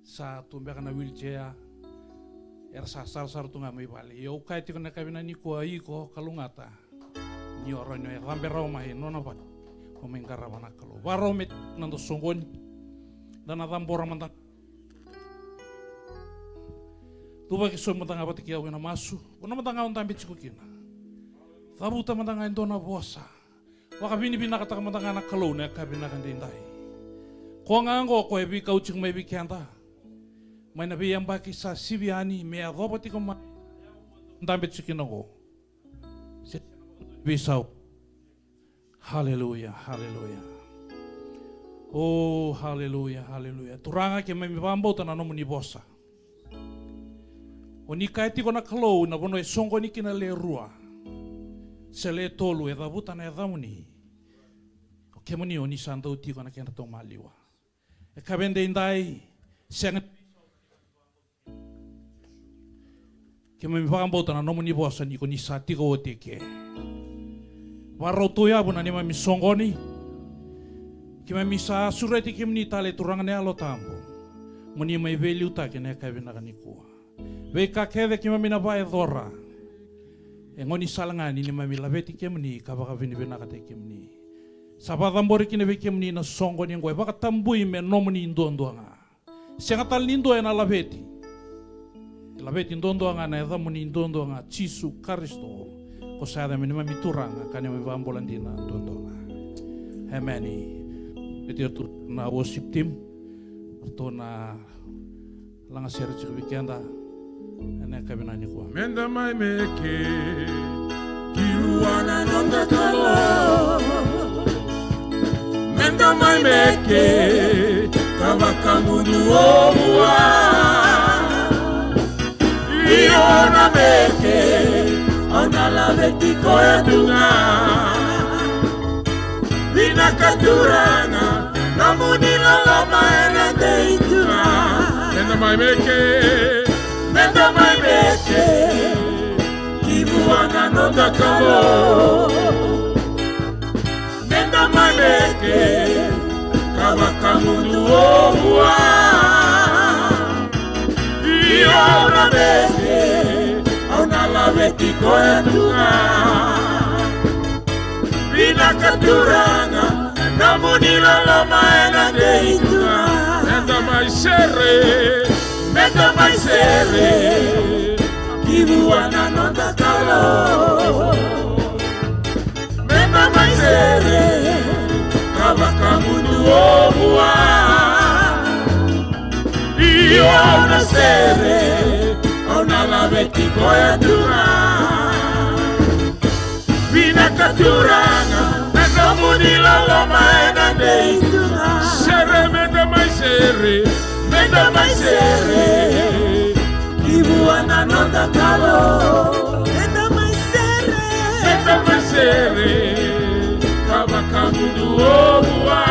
sa tumbe kana wheelchair sar tunga mai bali yo kai ti kana kabina ni ko iko kalungata ni oro no rambe roma he no pa o mengara wana kalu waromit nando songon dan atambora manta tuba ki so manta ngabati ki awena masu ona manta ngaon tambi chikukina tabuta manta ngain dona bosa wakabini bina kata manta ngana kalu ne kabina kan dindai ko ngango ko ebi kauching mai bi kanta mai na bi yamba ki sa sibiani me roboti ko tambi chikina ko bisau. Haleluya, haleluya. Oh, haleluya, haleluya. Turanga ke mai bambo tana no muni bosa. Oni kaiti kona kalau na bono songo ni kina le rua. Sele tolu e dabuta na damuni. O ke muni oni santo ti kona kena to maliwa. E kabende indai sengat ke mai bambo tana no muni bosa ni koni sati ko teke. Waroto ya buna ni mami songoni, kima misa sureti kim ni tale turangane alo tambo, muni mai veli uta kene kabina kanikua. Veka keve kima mina bae dora, engoni salangani ni mami labeti kim ni kabaka vini vina kate kim ni. Sabadambori kine ve kim ni na songoni ngoe baka tambui me nomuni indondoanga. Sengatal nindo ena labeti, labeti indondoanga na edha muni indondoanga Chisu Karisto. Ko sada minima mituranga kanya may bambolandina tundonga. Hemeni iti tu na worship team to na langa serci weekenda ene kabinani ko. Menda mai meke kiwana nonda kalo. Menda mai meke kawakamundu omua. Iona meke ona la vetiko ya dunga Vina katurana Namuni la lama ena deituna Menda mai meke Kibuana no dakalo Menda mai meke Kawakamundu omua Iona meke Ona la vetiko ya dunga Vina katuranga Namuni la lama ena deituna Menda mai sere Kibuana no dakalo Menda mai sere Kawakamundu omua Iona sere Ona la vetiko ya dunga Vina katuranga Namuni la lama ena deituna Sere menda mai sere Kibuana no dakalo Menda mai sere Kawakamundu omua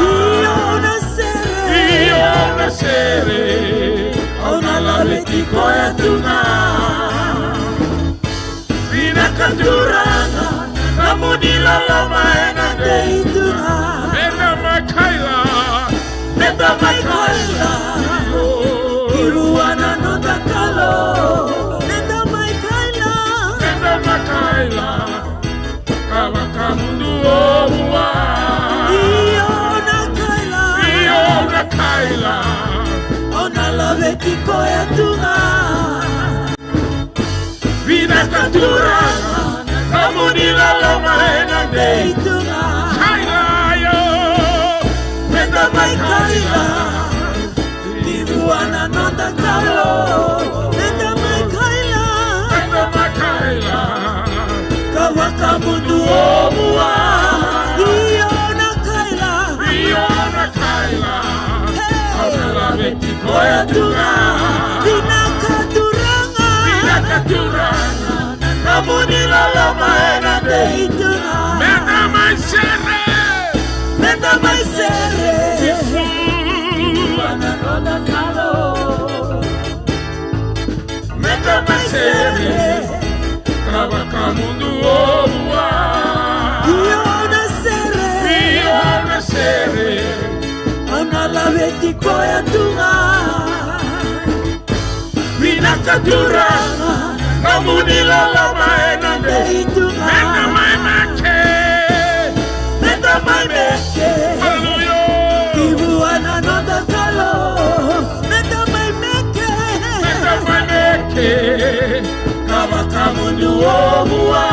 Iona sere Ona la vetiko ya dunga Vina katuranga Namuni la lama ena deituna Menda mai kaila Kiruana no dakalo Menda mai kaila Kawakamundu omua Iona kaila Ona la vetiko ya dunga Vina katuranga Namuni la lama ena deituna Kaila yo Menda mai kaila Kibuana no dakalo Menda mai kaila Kawakamundu omua Iona kaila Ona la vetiko ya dunga Vina katuranga Namuni la lama ena deituna Menda mai sere Kibuana no dakalo Menda mai sere Kawakamundu omua Iona sere Ona la vetiko tikoya tunga Binaka turanga Namunila lama enande itunga Meta mai meke Meta mai meke Hallelujah Ibuana nota kalo Meta mai meke Meta mai meke Kabaka mundu omua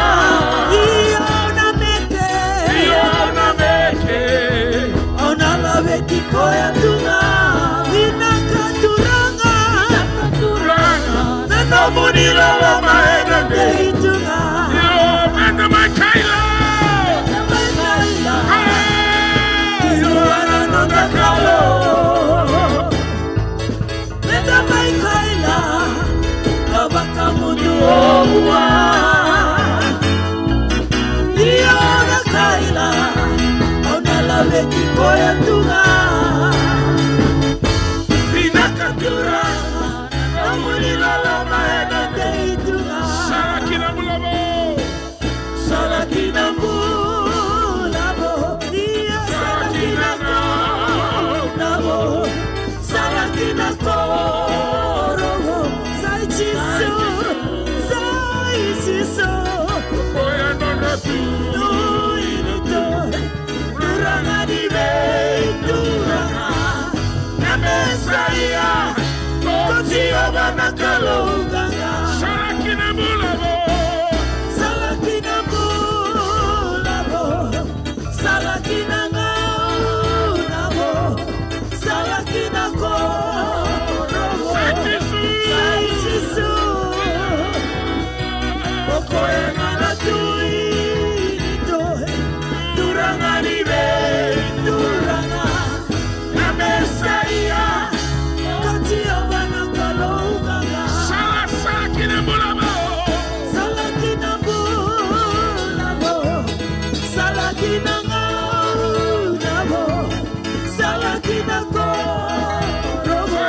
Iona meke Ona lawe tikoya tunga Binaka turanga Nena munila lama enande itunga Meta mai kaila Ibuana nota kalo Meta mai kaila Kabaka mundu omua Iona kaila Ona lawe tikoya tunga Binaka turanga Namunila lama enande itunga Salakina mulabo Salakina mulabo Iya salakina mulabo Salakina korobo Saichiso Saichiso Oya nona tu Tuinito Turanga dibe Turanga Namesaya Kochio banakalonganga Salakina mulabo Salakina mulabo Salakina ngao Salakina korobo Saichiso Okoye ngana tuinito Turanga dibe Turanga Namesaya Kochio banakalonganga Salakina mulabo Salakina mulabo Salakina ngao Salakina korobo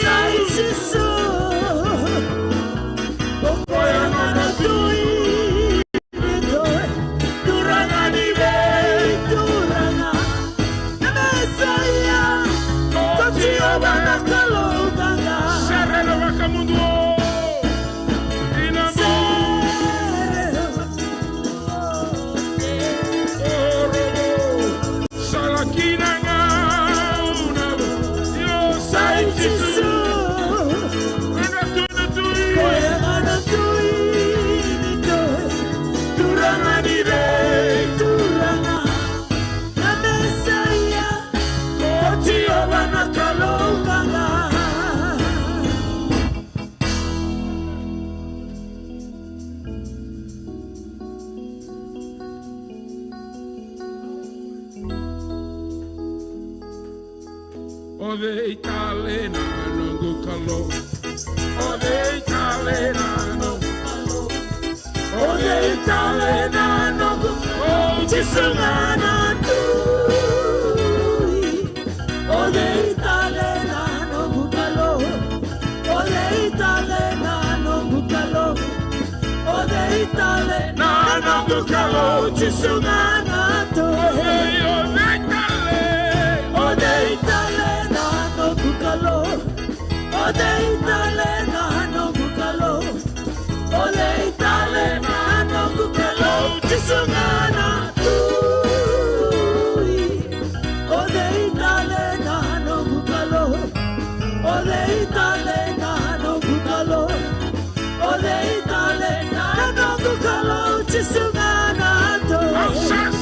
Saichiso Okoye ngana tuinito Turanga dibe Turanga Namesaya Kochio banakalonganga Sereno wakamundu Inamo Salakina ngao Saichiso Koye ngana tuinito Turanga dibe Turanga Namesaya Kochio banakalonganga Ode italena nongo kalo Ode italena nongo kalo Ode italena nongo Chisungana tui Ode italena nongo kalo Ode italena nongo kalo Ode italena nongo kalo Chisungana tui Ode italena nongo kalo Ode italena nongo kalo Ode italena nongo kalo Chisungana tui Ode italena nongo kalo Ode italena nongo kalo Ode italena nongo kalo Chisungana tui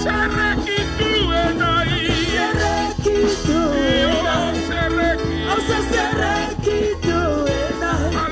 Serekitu enai Serekitu enai Serekitu enai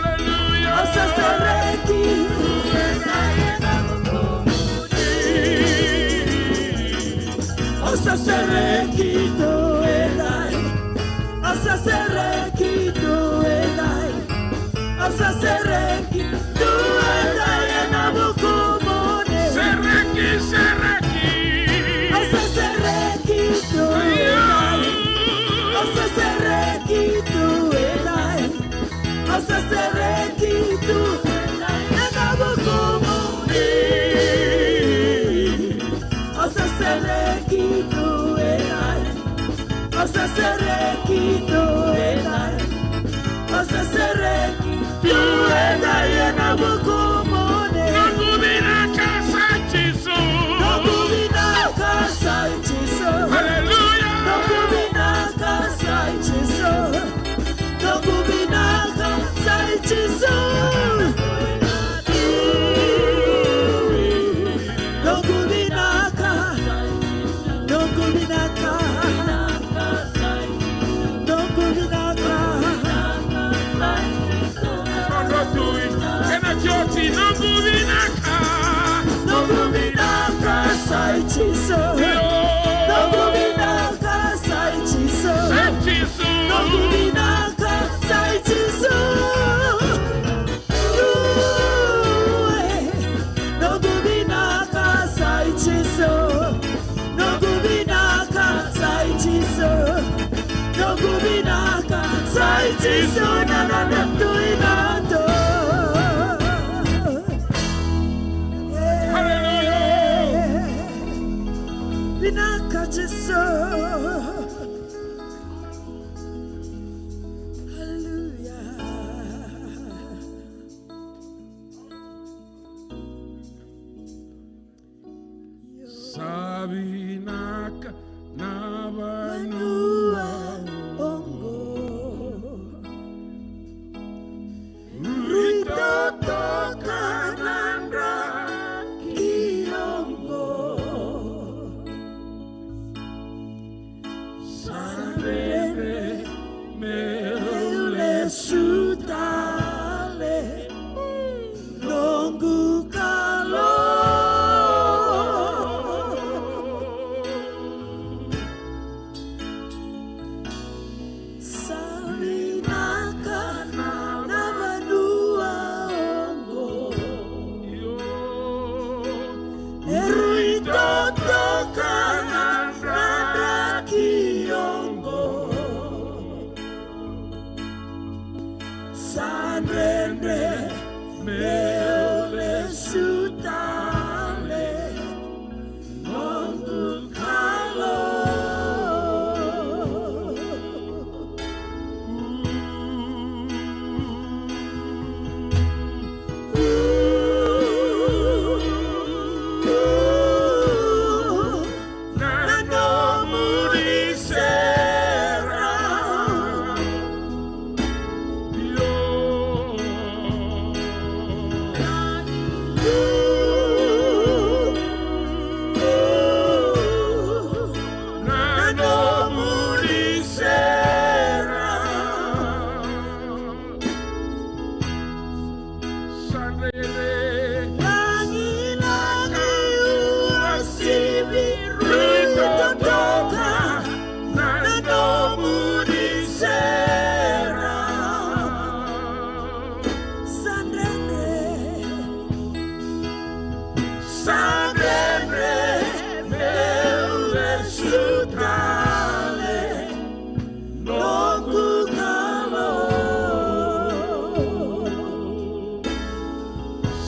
Oti Noguminaka. Noguminaka Saichiso. Noguminaka Saichiso. Saichiso. Noguminaka Saichiso. Noguminaka Saichiso. Noguminaka Saichiso. Noguminaka Saichiso. Nananatuinato. Vinakachiso. Sabinaka Navanua Ongo Ritoto Kanandra Kiongo Sarere Meule Sutale Nongu Kalo Sarinaka Navanua Ongo Eruitoto Kanandra Kiongo Sanrendre Meule Sutale Nongu Kalo Nano Murisera Nano Murisera Sarere Langilagi uasibi Ritotoka Nano Murisera Sanrendre Sanrendre Meule Sutale Nongu Kalo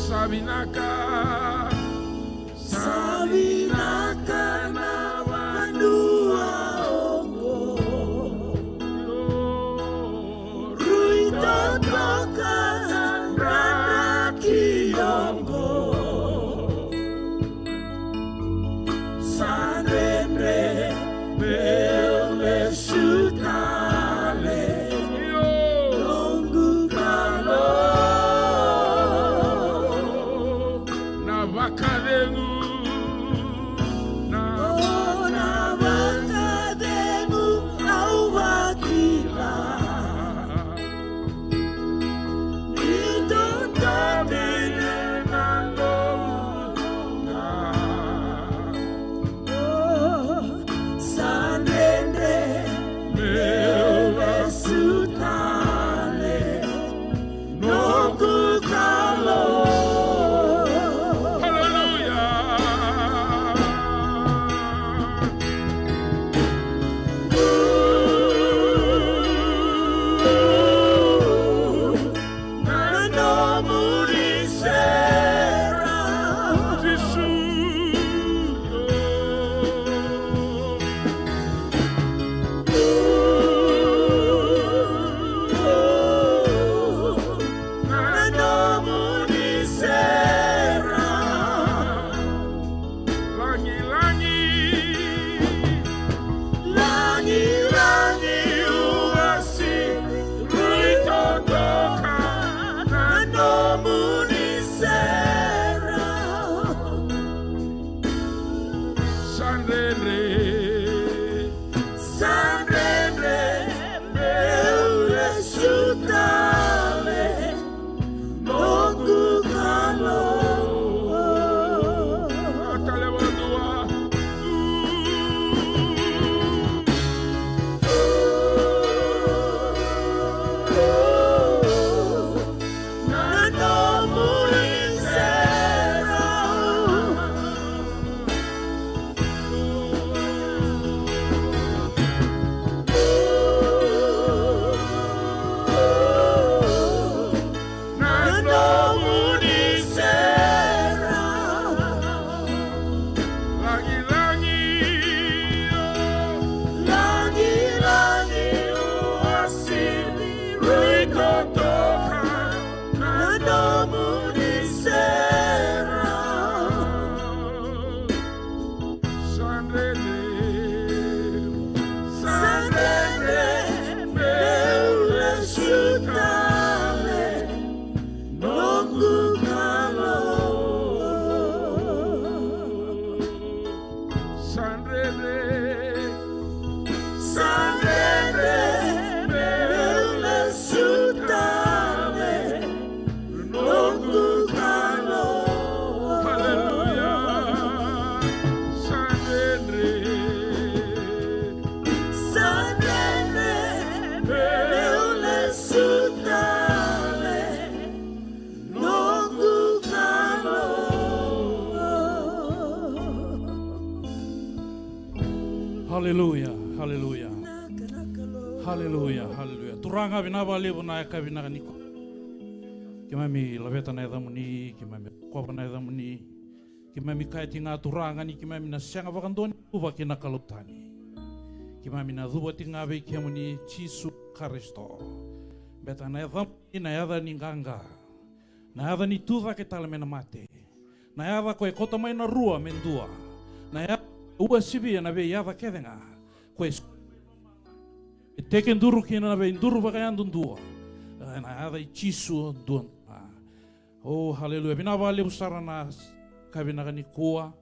Sabinaka Sabinaka Navanua Ongo Ruitoto Kanandra Kiongo Sanrendre Meule Sutale Nongu Kalo Navakadenu Ona Vakadenu Auvakila Ritoto Sanrendre Meule Sutale Nongu Kalo Hallelujah. Haleluya, haleluya. Haleluya, haleluya. Turanga binaba lebu na ka binaga niko. Kimami laveta na eda muni, kimami kopa na eda muni. Kimami kaitinga turanga ni kimami na sianga bakandoni uba kina kalutani. Kimami na dhuba tinga be kimuni Chisu Kristo. Beta na eda na eda ninganga. Na eda ni tuva ke tala mena mate. Na eda koe kota mai na rua mendua. Na eda ua sibi na be eda kedenga. Koe teke nduru kina na be nduru baka yandundua. Na eda i Chisu duan. Oh haleluya. Binaba lebu sarana kabinaga ni kua.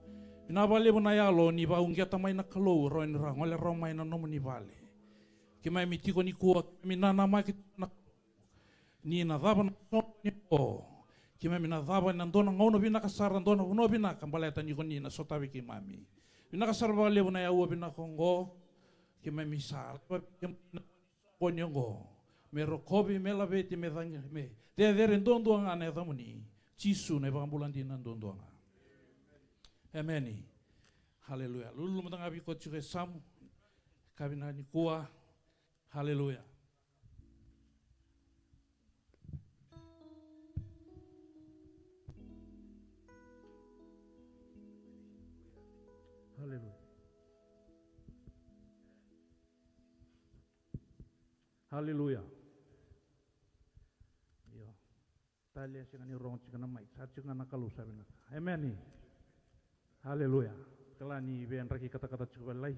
Binaba lebu na yalo ni ba ungia tamai na kalou roin ra ngole ro mai na nomu ni vale. Kimai mitiko ni kua minana mai na ni na dhaba na ni o. Kimai mina dhaba na ndona ngono bina kasara ndona uno bina kambaleta ni koni na sotawi kimami. Bina kasara ba lebu na yaua bina kongo. Kimai misal koni ngo. Mero kobi mela beti me dhangi me. Te dere ndondoanga ne dhamuni. Chisu ne bakambulanti na ndondoanga. Amen. Haleluya. Lulu matanga biko chuke samu. Kabina ni kuwa. Haleluya. Haleluya. Haleluya. Yo. Talia singani rong chingana mai, sa chingana kalu sabina. Amen. Haleluya. Kelani ben raki kata-kata cukup lai.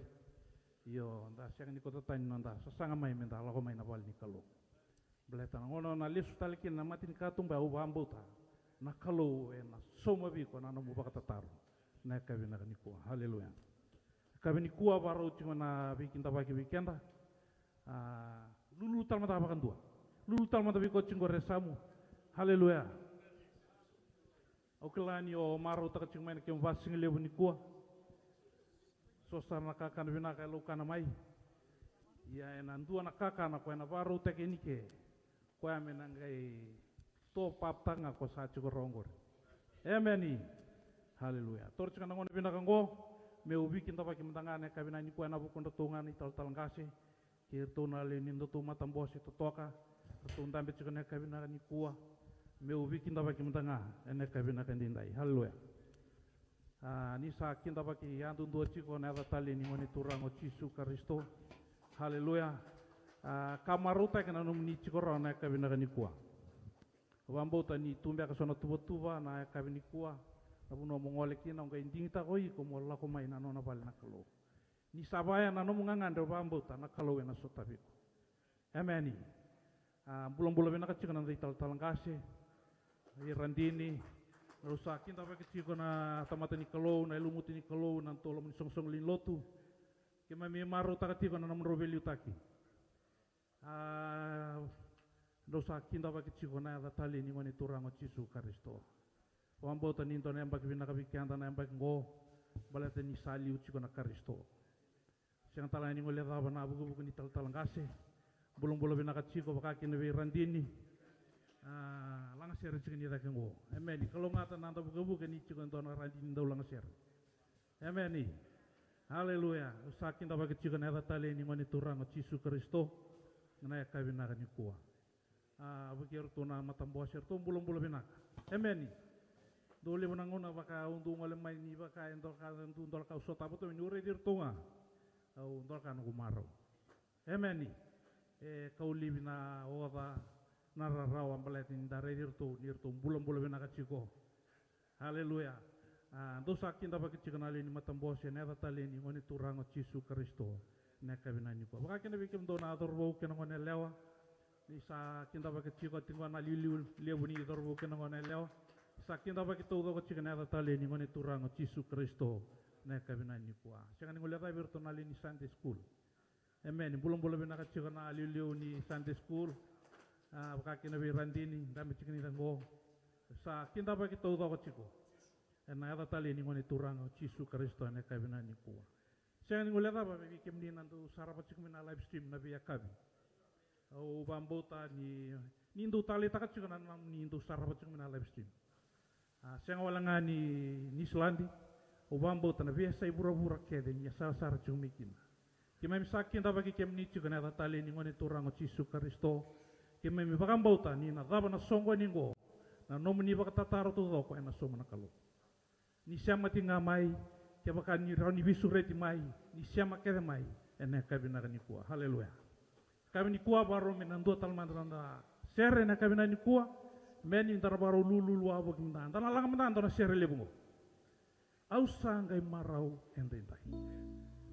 Yo, nda singani kota tain nda sasanga mai menda lago mai na bal ni kalu. Beleta ngono na lisu talikin na matin katung ba ubambuta. Na kalu na soma biko na no mubaka tataru. Na kabina ni kuwa. Haleluya. Kabini kuwa baru chingana bikin tabaki bikenda. Lulu tal mata apakan dua. Lulu tal mata biko cinggo resamu. Haleluya. Okelani o maru taka cing main kem vasing lebu ni kuah. Sosar nakaka na binaka luka na mai. Ya enan dua nakaka na koe na baru tek ini ke. Koe amenangai to paptanga ko sa cinggo ronggor. Ameni. Haleluya. Tor cing nangon binaka ngo. Meu bikin tapaki mentangane kabina ni koe na bukon tungan ni tal ngase. Kirto na lenin tu matambos itu toka tunda be cikana kabina ni kuah meu bikin ta baki mentanga ene kabina kan dindai. Haleluya. Ni sa kinta baki yandu do ciko na tali ni moni turango Chisu Kristo. Haleluya. Kamaruta kana no ni ciko na kabina ni kuah. Wambota ni tumbe ka sona tuba na kabina kuah. Nabuno mongole kina ngai indingita koi ko molla ko mai na nona bal na kalo. Ni sabaya na nomu ngangande bambuta na kalau na sotabiko. Amen. Bulan-bulan bena kecil na tal talangkase. Randini rusakin tapi kecil na tamata ni kalau na ilumuti ni kalau na tolong ni song-song lin lotu. Kema mi maru ta kecil na namro beliu taki. Rusakin tapi kecil na tali ni moni turango Chisu Kristo. Wambuta ni to na mbak bina kabikian na mbak ngo balate ni sali uci na Kristo. Siang tala ini ngoliat apa na buku ni tal ngase belum bina kaciko bakaki nabi randini langaser cikin ita kengo. Amen. Kalau ngata nanta buku ni cikon tona randini dau langaser. Amen. Haleluya. Usakin tapa kecikon eta tali ini ngoni turang Chisu Kristo ngana kabina kan kuah. Bukir tuna matamboser tu belum bina. Amen. Dole menangona baka untung ngole mai ni baka entol ka entol ka usota beto ni ure dir tunga. Untuk kan kumaro. Amen. Kau libina oda nararawan baletin dari nirtu bulan bina kaciko. Haleluya. Dosa kinta bagi cikanali ni matambos ya neta tali ni ngoni turango Chisu Kristo. Neka bina ni ko. Baka kena bikin dona atorbo kena ngone lewa. Isa kinta bagi ciko tingwan aliu lebu ni atorbo kena ngone lewa. Isa kinta bagi todo ko cikana neta tali ni ngoni turango Chisu Kristo. Neka bina ni kuah. Jangan ngoliat ay bertonali ni Sunday School. Amen. Bulan-bulan bina kaciko na aliu ni Sunday School. Baka kena bi randini dami cikani tango. Sa kinta bagi todo ko ciko. Na eda tali ni ngoni turango Chisu Kristo neka bina ni kuah. Jangan ngoliat apa bagi kemni nantu sarapat ciko na live stream nabi akabi. O bambota ni nindu tali takat ciko na nindu sarapat ciko na live stream. Jangan walanga ni Islandi. O bambota na biasa ibura-bura kede ni sar-sar cumikin. Kima misaki ndaba ki kem nichu kana tatali ni ngone turango Yesu Kristo. Kima mi bakam bauta ni na daba na songo ningo. Na nomu ni baka tataro tu doko ena somo na kalo. Ni siama tinga mai ke baka ni rauni bisureti mai. Ni siama kere mai ena kabina ni kuwa. Haleluya. Kabina ni kuwa baro menandua talmandana sere na kabina ni kuwa. Meni ndara baro lulu abo kimda. Ndana langa manda ndana sere lebungo. Au sangai marau endendai.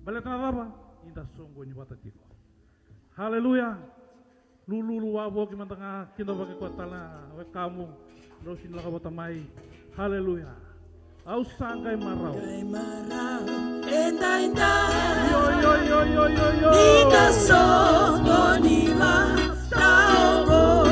Baletna daba inda songo ni batatiko. Haleluya. Lulu wabo kimanda kinda bagi kotala we kamu rosin laga botamai. Haleluya. Au sangai marau. Yo. Inda songo ni mataongo.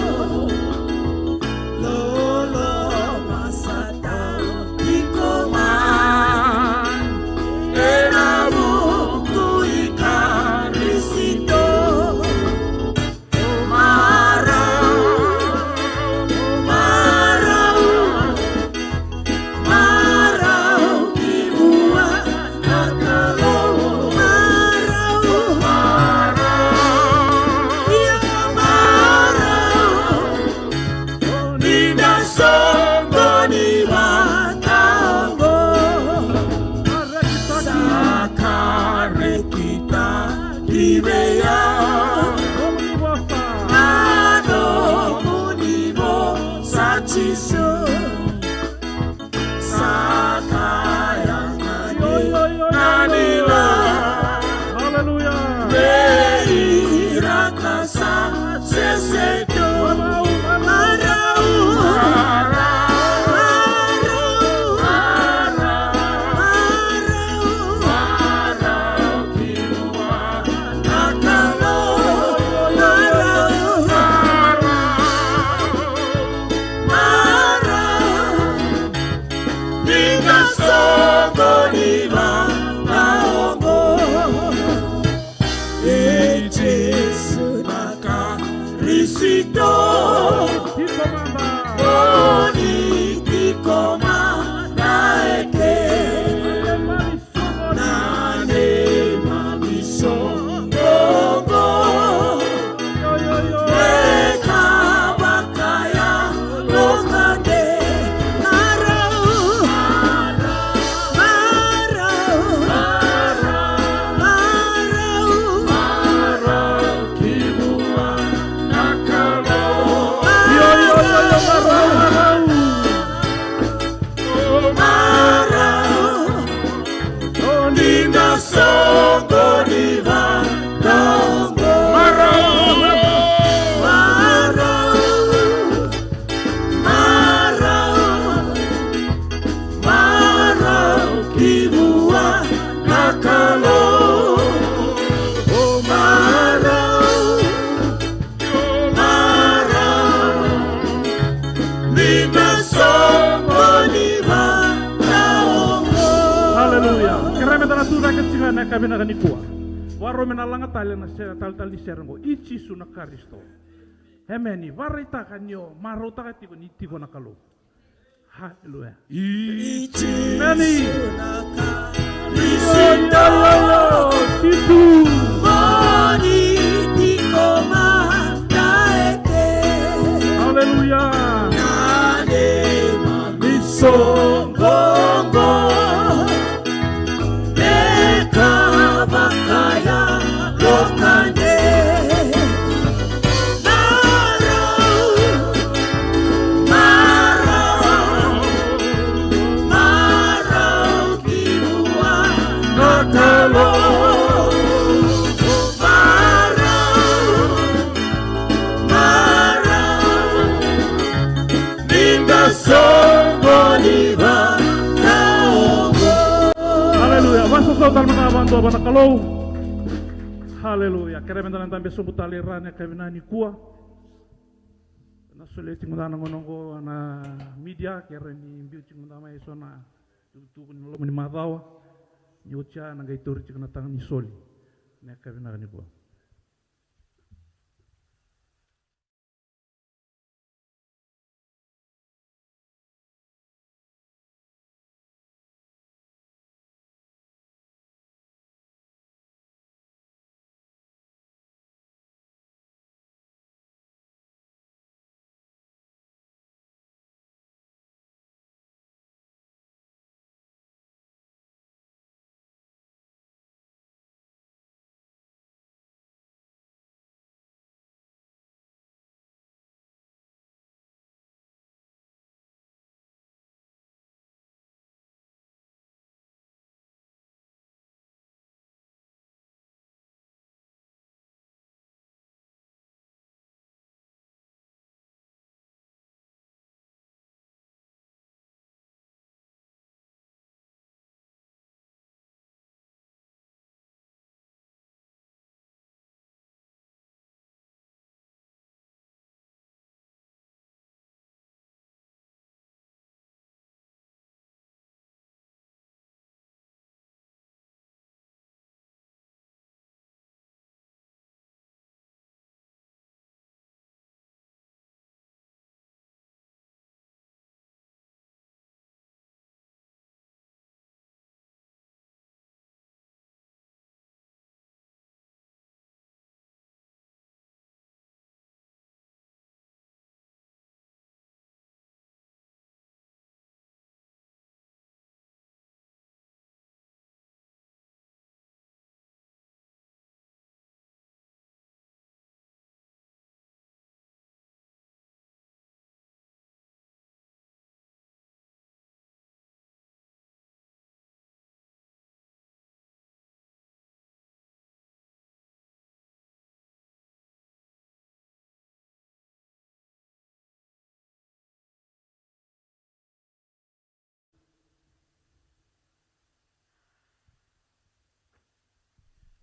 Kabina gani kuwa waro menalanga tali na tal di serengo ichi suna Kristo hemeni varita kanyo marota katiko ni tiko nakalo. Haleluya. Ichi meni suna Kristo titu moni tiko mataeke. Haleluya. Nane mamisongo bakaya lokande marau kiwa nakalo marau ninda songo liba. Total mga bantu abana kalau. Haleluya. Kaya mendalan tambe subut aliran ya kabinani kuwa. Na sulit mudana ngonongo na media kaya ni beauty mudama isona tu lo ni matawa. Nyucha na gaitur cikna tangan ni soli. Na kabinani kuwa.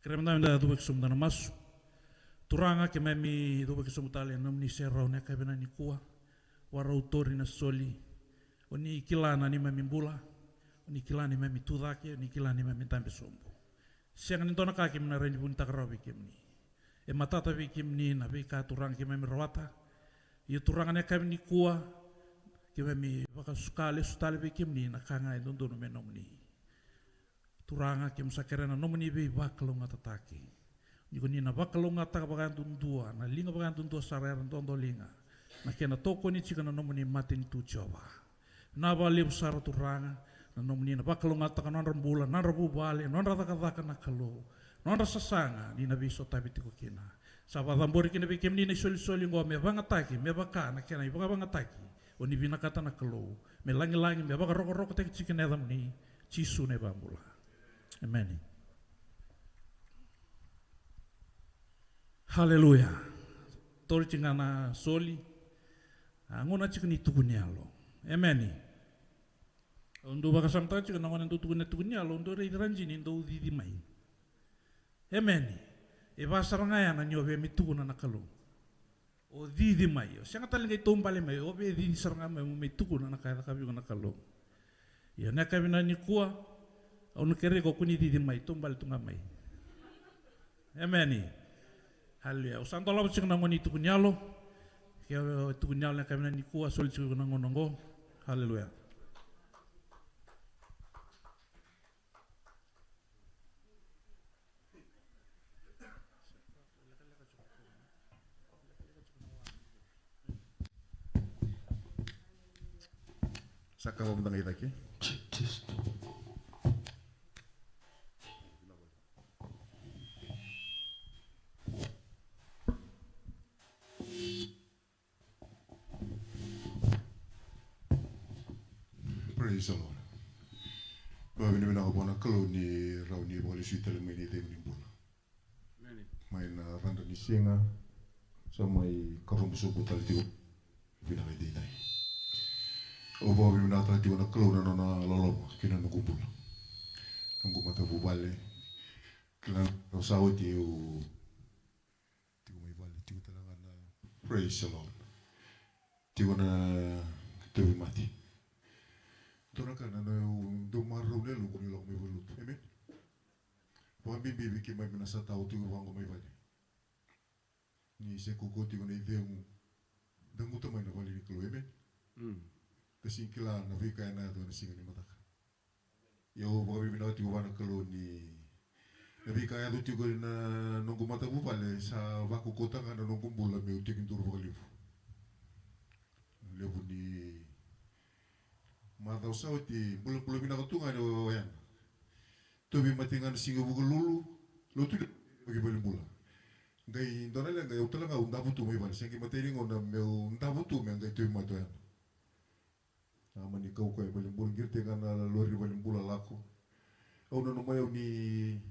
Kremda menda tu bek sumdana masu. Turanga ke memi tu bek sumtale namni serau ne kabina ni kuah. Warautori na soli. Oni kilana ni memi bula. Oni kilani memi tudake, oni kilani memi tambe sombo. Siang ni tona kaki mena renji pun takrawi kimni. E matata vi kimni na vi ka turang ke memi rawata. Ia turanga ne kabini kuah. Ke memi baka sukale sutale vi kimni na kanga e dundu no menomni. Turanga ke msakerena nomni vi bakalo ngata taki. Niko ni na bakalo ngata bagan tundua, na linga bagan tundua sarera tondo linga. Na kena toko ni chika na nomni matin tu coba. Na bali besar turanga, na nomni na bakalo ngata kan nandra mbula, nandra bubali, nandra taka na kalo, nandra sasanga ni na biso tabi tiko kina. Sabat ambori kina bi kemni na soli ngo me banga taki, me baka na kena ibanga banga taki. Oni bina kata na kalo, me langi me baka roko tek chika na ni chisu ne bambula. Amen. Haleluya. Tori cingana soli. Ngona cikni tukunialo. Amen. Undo baka samta cikana ngona tukunialo undo rei ranjini undo udidi mai. Amen. E basara ngaya na nyobe mitukuna nakalo. O didi mai. Sianga talinga itombale mai. O be didi saranga mai mitukuna nakaya kabi nakalo. Ya nakabina ni kuah. Onu kere ko kuni didi mai tombal tunga mai. Amen. Haleluya. Usan tola bacing nangoni tukunyalo. Kaya tukunyalo na kami ni kuah sol cikgu nangonongo. Haleluya. Saka mo bentang kita ki. Praise the Lord. Bawa ini benar apa nak kalau ni rau ni boleh suit dalam ini dia menimbul. Main randa ni singa, sama karum suku tali tu benar ini dah. O bawa ini benar tali tu nak kalau nana lolom kena nunggu mata bubale, kena rosau tiu mai bale tiu talangan. Praise the Lord. Tiu na tu mati. Tona kana na do marro le lu kuni lo me volut. Amen. Po bibi ki mai na sa tau tu wango mai vale. Ni se koko ti ngone ide mu. Dangu to mai na vale ni klo. Amen. Kasi kila na vika na to na singa ni mataka. Yo po bibi na ti wana klo ni na vika ya tu ko na nungu mata bu vale sa vaku kota kana nungu bula me uti kintur vale. Levu ni mata usau ti bulu bina katunga do yan. Tobi matingan singa buku lulu tu bagi balik bula. Gai donale gai utala nga unda butu mai bal singi materi ngona meu unda butu me gai tobi mato yan. Amani kau balik bula girte kana lori balik bula lako. Au no mai ni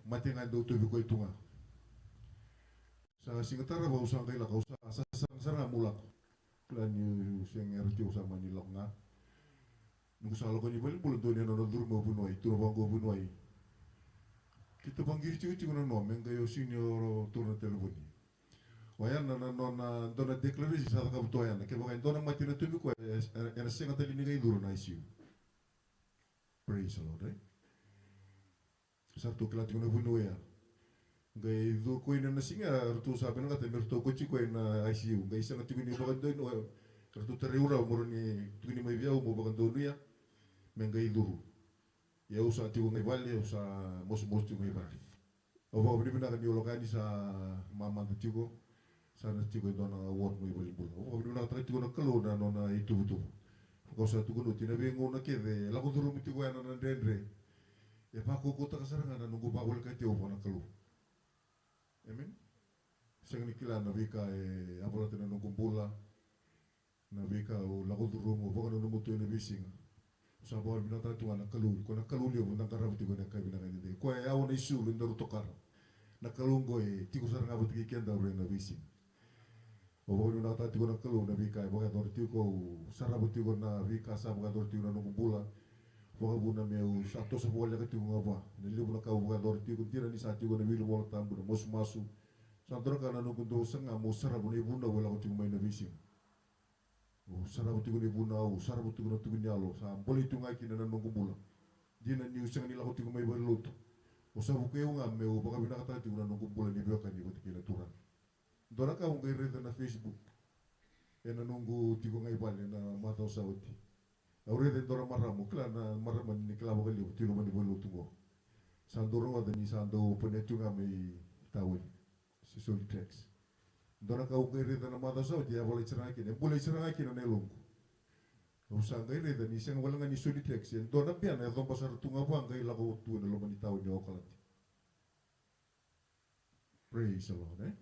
matingan do tobi ko itunga. Sa singa tara ba usang gai la kau sa sarang mulak. Plan yu sing erjo sama ni lokna. Nung salo ko ni balik bulan to ni no durmo bunoi, turbo go bunoi. Kita panggil ciu na no men kayo senior turno telefoni. Wayan na dona deklarasi sa ka buto yan. Ke bakay dona mati na tubi ko era singa tali ni kay duro na ICU. Praise the Lord. Sarto klat ko na bunoi ya. Gay do ko ina na singa rutu sabi na kata merto ko ci ko na ICU gay isang tiguni bagan do no rutu teriura mo ni tiguni may biyaw mo bagan do niya men gay duru ya usa tigo ngay bali usa mos tigo ngay bali o ba bini na kanyo lokani sa mama tigo sa na tigo do na award mo bali bula o bini na tigo na kalo na no na itu ko sa tigo no tinabi ngo na kede la ko duru mi tigo na ndendre ya pa ko ta kasaranga na nungu bawal ka tigo na kalo. Amen. Sang nikila na vika abola tena no kumpula na vika o lago durumo boka no mutu na bisinga. Sa bawal binata tu ana kalul ko na kalul yo nang karabuti ko na kabina ka dide. Ko ay awon isu lindaro tokar. Na kalungo tiku sarang abot kikian daw na bising. O bawal binata ti ko na kalul na vika boka dor ti ko sarabuti ko na vika sa boka dor ti na no kumpula. Waka buna meu satu sebuah lagi tiga apa. Nili buna kau buka dor tiga tira ni satu guna bilu bola tambu mos masu. Santora kana nunggu do senga mo sara buna ibuna wala ko tiga main vising. O sara bu tiga ibuna o sara bu tiga tu nyalo sa boleh tungai kina nunggu bula. Dia na niu senga ni lako tiga main berlut. O sa bu keu ngam meu baka bina kata tiga nunggu bula ni bioka ni ko tiga turan. Dora kau ngai reda na Facebook. Ena nunggu tiga ngai bale na mata sauti. Aurede dora maramu kila na maramu ni kila bakal liu tiro mani bolu tungo. Sandoro ada ni sando penecunga me tawin. Sisol tracks. Dora kau ngai na mata sauti ya boleh cerang kini na nelong. Usang ngai reda ni siang walang ni soli tracks. Dora pian ya dom pasar tunga bang ngai lagu tu na lomani tawin ni okalanti. Praise the Lord,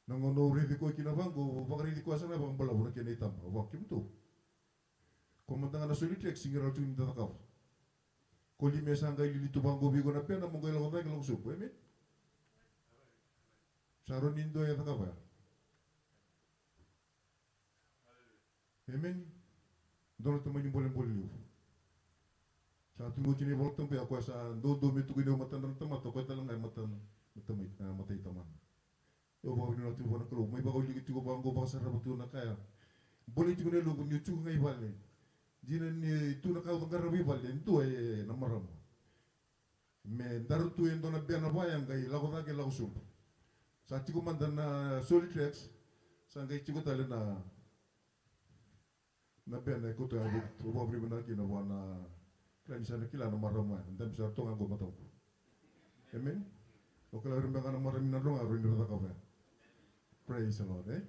Nangono redi ko kinabango, bakari di ko asana bang balabu na kina itama. Wakim tu. Komandangan na solitrek singira tu ni tatakaw. Koli mesa ngai lili tu bango bigo na pena mo ngai lawan ngai lawan supo, amen. Saron indo ya takawa. Amen. Dono tu manyu boleh liu. Satu mo chini boleh tempe aku asa do metu kini matan temat to ko talang ngai matan matai taman. Yo bawa ni tu bona kelo, mai bawa ligi tu bango bangsa rabatu na kaya. Boleh tu ne lugu ni tu ngai bale. Jina ni tu na kau tangkar rabi balen tu namaram. Me daru tu endo na biana bayang gai lagu tak lagu sum. Sa tiku mandan na solitrex sangai tiku tale na biana ko tu abu tu babri bana ki na wana klan sana kila na maram ma ndam sa to ngago mataw. Amen. O kala rimba kana maram na ronga ro ni ka ba. Praise the Lord,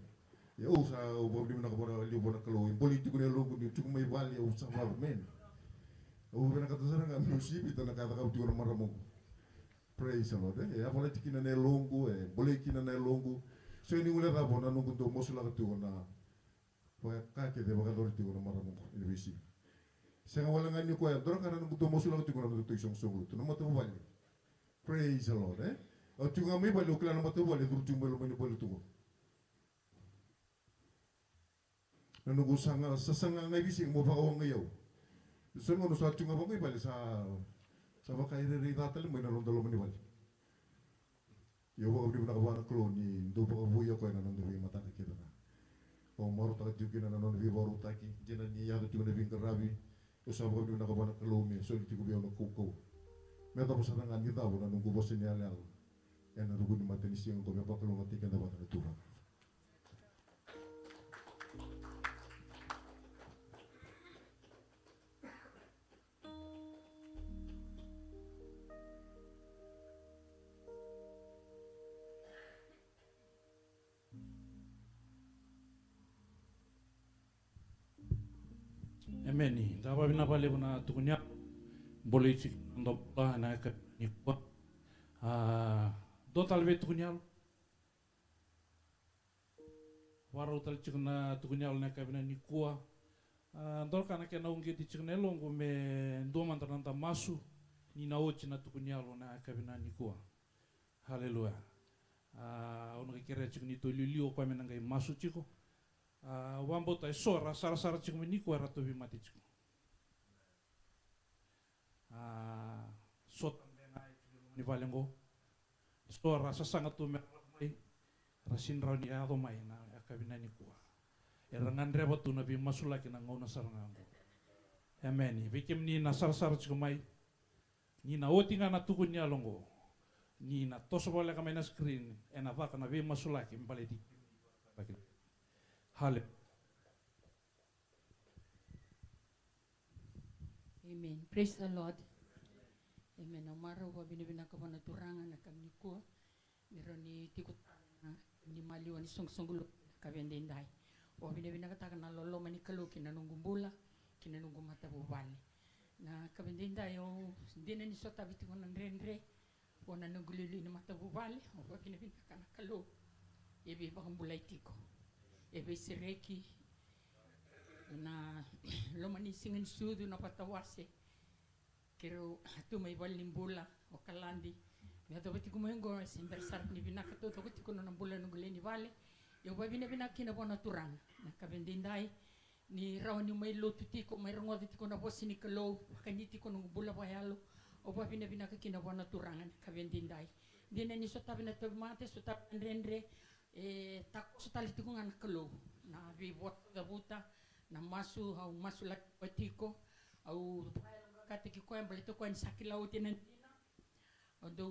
Ya usa babri bana ko bara liu bona kalo boli tiku ne logo ni tiku mai bali usa ba men. O bana kata saranga musib itu na kata kau tiku na maram. Praise the Lord, Ya boleh tikina ne longo boleh kina ne longo. So ni ule ra bona no kundo mosula ka tiku na ka ke de baka dor tiku na maram ko ni bisi. Senga wala ngani ko ya dor kana no kundo mosula ka tiku na to isong song tu na mata bali. Praise the Lord, O tiku ngamai bali ukla na mata bali dur tiku bali bali tu. Nunggu sasanga ngai bisi mo pa ko ngayo. So ngono sa tunga ba ngai bali sa bakai ri tatal mo na rondo mo ni bali. Yo ba abri na ka ba kloni do pa buya ko na nando vi mata ka kita na. O maro ta tiuki na nando vi baru taki jena ni ya tu na vi ngarabi. O sa ba abri na ka ba kloni so ti ko bi ono kuko. Me ta pasana ngani ta bona nunggu bosi ni ala. Ya na rugu ni mata ni sing ko me pa kloni tika na ba na tuwa. Ameni, dawa bina bale buna tukunya boleh cik ndo na ka ni kwa. Do talve tukunya waru tal cik na tukunya na ka bina ni kwa. Ndor kana ke na ungi cik ne longo me ndo mantaranta masu ni na ochi na tukunya na ka bina ni kwa. Haleluya. Ono kira cik ni to lilio kwa menangai masu ciko. Wambo tai sora sara cik meniku era to mati cik. Sot ni valengo. Sora sasanga tu mai rasin rauni ado mai na akabina ni kuwa. Era ngandre batu nabi masula kina ngona sarangango. Amen. Bikim ni na sara cik mai. Ni na otinga na tukunya longo. Ni na toso bole kama na screen ena vaka na bi masula ki mbale di. Amen. Praise the Lord. Amen. Omaro wa binibina ka na turangan na kami ko. Meron ni tikot ni maliwan ni song-songgulo ka bendenday. Wa binibina ka taka na lolo mani kalu kinanungumbula, kinanungum mata bubali. Na ka bendenday o hindi na ni sota bitingon ng renre. O nanungulili na mata bubali. Wa binibina ka na kalu. Ebe bakang bulay tiko. Ebe sireki na lomanisingin sudo na patawase kero tu may balimbula o kalandi mi ato bati kumengo simbersar ni binakato to kuti kuno na bulan ngule ni vale yo ba bina kina bona turang na kabendindai ni raw ni may lotu tiko may rongo tiko na bosi ni kalo kani tiko nung bula wayalo o ba bina ka kinawana turangan ka vendindai dina ni so tabi na tomate so tabi rendre tak so tali tiko ngan kalo na vi bot da buta na masu au masu la tiko au kati ki ko embali to ko en sakilau tinan odo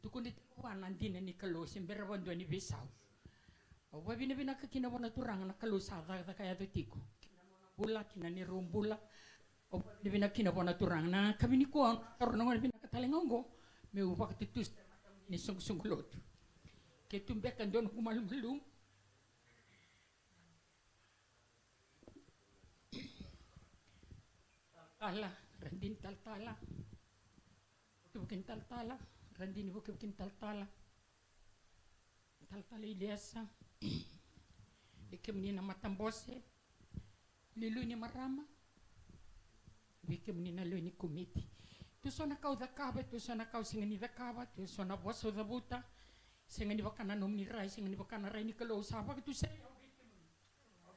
tukundi tiko anandina ni kalo simbera wando ni bisau o ba bina ka kinawana turangan na kalo sa da kaya to tiko bula kina ni rumbula o ni bina kina bona turang na kami ni ko karena ngon bina katalengongo me upa katitus ni sungulot ke tumbekan don kumalum tala randin tala bukin tala randin bukin tala ilesa ikemni na matambose lilu ni marama wiki menina lu ni komiti tu sona kau da kaba tu sona kau singani da kaba tu sona boso da buta singani bakana nom ni rai singani bakana rai ni kalau sapa tu saya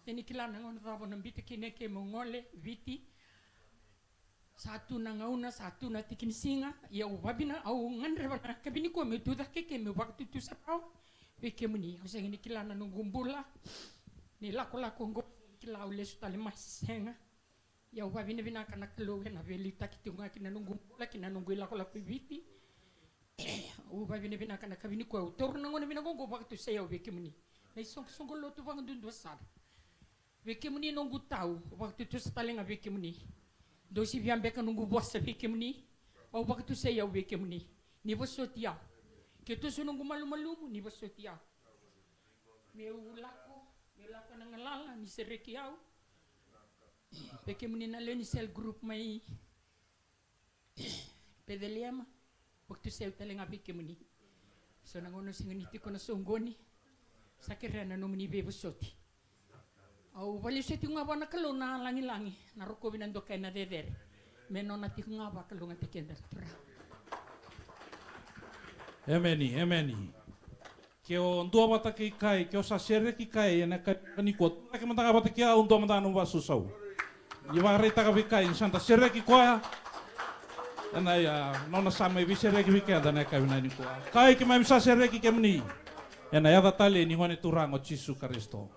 ini kilana ngon da bona biti kine ke mongole viti satu na ngauna satu na tikin singa ya wabina au ngandre bana kabini ko me tu da ke me waktu tu sapau wiki meni singani kilana nungumbula ni lako ngo kilau le sutale masenga ya uba bina kana kelo na veli takitunga kina nunggu la kola viti uba bina kana kabini ko autor nango bina gongo waktu saya weke muni na song lo tu bang dundu sar weke muni nunggu tahu waktu tu setalenga weke muni dosi biambe kan nunggu bos weke muni au waktu saya weke muni ni bosotia ketu sununggu malu-malu ni bosotia meulako nangalala ni serekiau peke menina le ni sel group mai pedeliama waktu saya telenga peke meni so nangono singani tiko na songoni sakira na nomini bebo soti au bali seti ngaba na kalo na langi na roko binando kay na dedere menona tiko ngaba kalo ngate kender tura Emeni ke o ndua bata ki kai ke o sa sere ki kai na ka ni ko ta ke mata bata ki a ndua mata no vasu sau ni va reta ka kai santa sere ki ko na ya no na sama vi sere ki ka na ka na ni ko kai ke mai sa sere ki ke mni na ya tale ni ngone turang o Jesu Kristo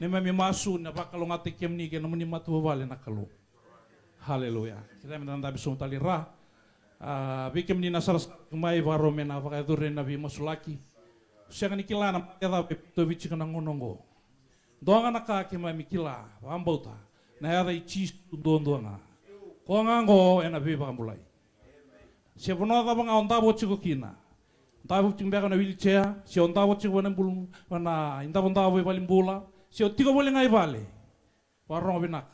ni mai masu na bakalo ngate ke mni ke no mni matu vale na kalu haleluya kita menda bisu tali ra vi ke mni na sar mai varo mena va ka dure na vi masulaki siya ni kila na kaya to vichi kana ngonongo doanga na ka ke mai mikila wambota na ya dai chi ndondoanga ko ngango ena be bambulai se bono da banga onda bo chiko kina da bo timbe kana wheelchair se onda bo chiko na bulung na inda bonda bo balimbula se otiko bole ngai vale warong benak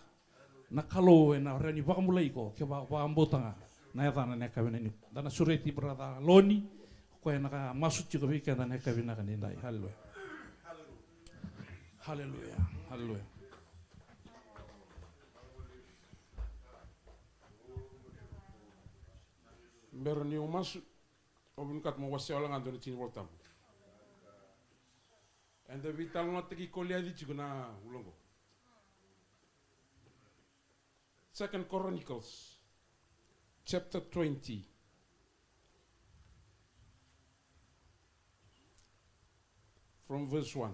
na kalo ena rani bambulai ko ke ba bambota na ya dana ne ka ni dana sureti brada loni ko naka masuk juga bika dan heka bina kan indai haleluya haleluya haleluya berni umas obun kat mo wasi olang andoni tin voltam and the vital not ki kolia di chiguna ulongo 2 Chronicles chapter 20 from verse 1.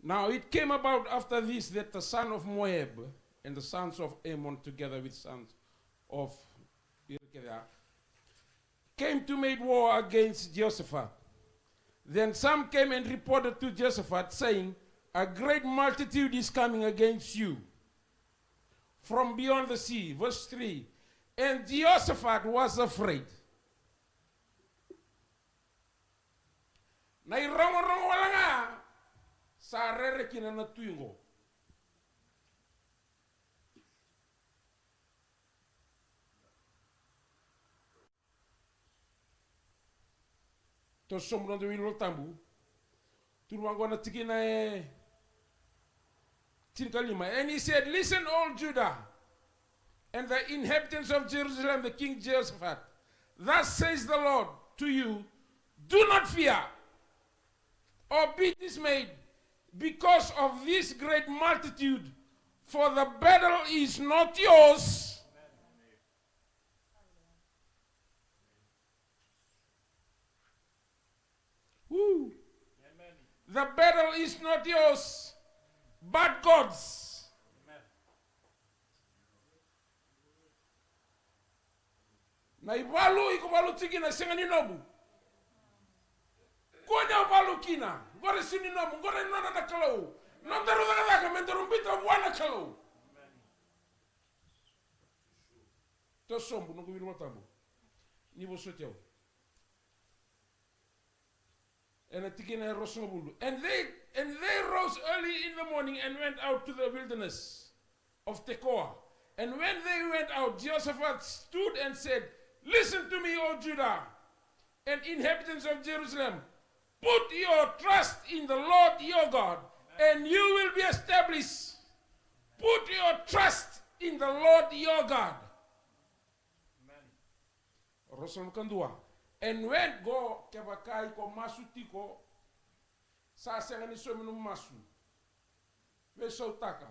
Now it came about after this that the son of Moab and the sons of Ammon together with sons of Irkedah came to make war against Jehoshaphat. Then some came and reported to Jehoshaphat saying, a great multitude is coming against you from beyond the sea. Verse 3. And Jehoshaphat was afraid. Na irongo wala nga sa rere kina na tuingo. To sombro de wilo tambu. Turwango na tikina tinkalima. And he said, listen all Judah and the inhabitants of Jerusalem, the King Jehoshaphat, thus says the Lord to you, do not fear, or be dismayed because of this great multitude, for the battle is not yours, woo. The battle is not yours, but God's. Na iwalu ikuwalu tikina sengani nobu. Konya walu kina, gore sini nobu, gore nona na kalau. Nontaru daga mentorumbita wana kalau. To sombu no kubiru matamu. Ni bosoteo. And they rose early in the morning and went out to the wilderness of Tekoa. And when they went out, Jehoshaphat stood and said, "Listen to me, O Judah, and inhabitants of Jerusalem. Put your trust in the Lord your God, and you will be established. Put your trust in the Lord your God." Amen. And when go kebakai ko masu tiko sa sengani so minum masu we so taka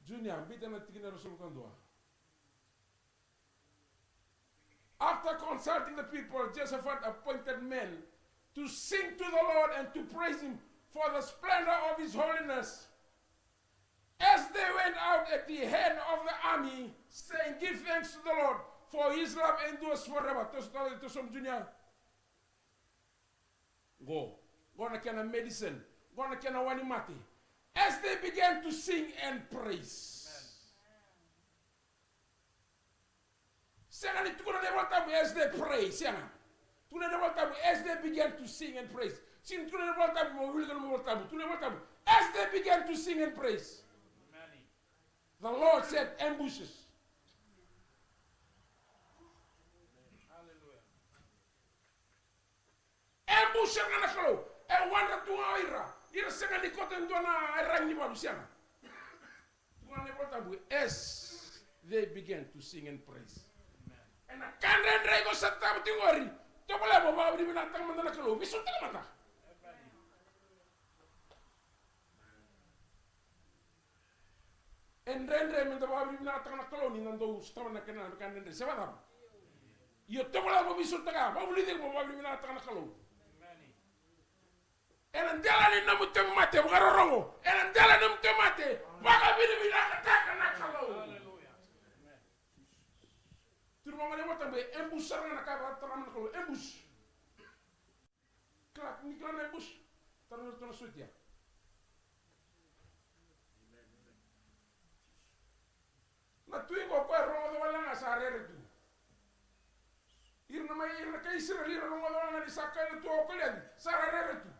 Junior bitana tikina rasul kandua. After consulting the people, Jehoshaphat appointed men to sing to the Lord and to praise him for the splendor of his holiness. As they went out at the head of the army, saying, "Give thanks to the Lord, for his love endures forever." To some junior. Go na kena medicine. Go na kena wanimati. As they began to sing and praise. As they pray, as they began to sing and praise. As they began to sing and praise. The Lord set ambushes. Ambush na nakalo. E wanda tunga ira. Ira senga ni kote ndona rangi balu sianga. Tunga ne botabu as they began to sing and praise. And a kanden rego satam tingori. Tobola bo ba bina tang mandana kalo. Bisu tang mata. En rendre men ba bina tang na kalo ni nando stama na kana kanden re sebada. Yo tobola bo bisu tang ba buli de bo ba bina tang na kalo. En dela ni namu temate bagarongo. En dela namu temate baga bina taka na kalo. Turma mane wata be embus na ka tram na kalo embus. Klak ni klan embus. Tarno to na sutia. Na tuingo ko rongo do wala nga sa rere tu. Irna mai irna kai sira lira rongo do wala ni sakay na tu ko len sa rere tu.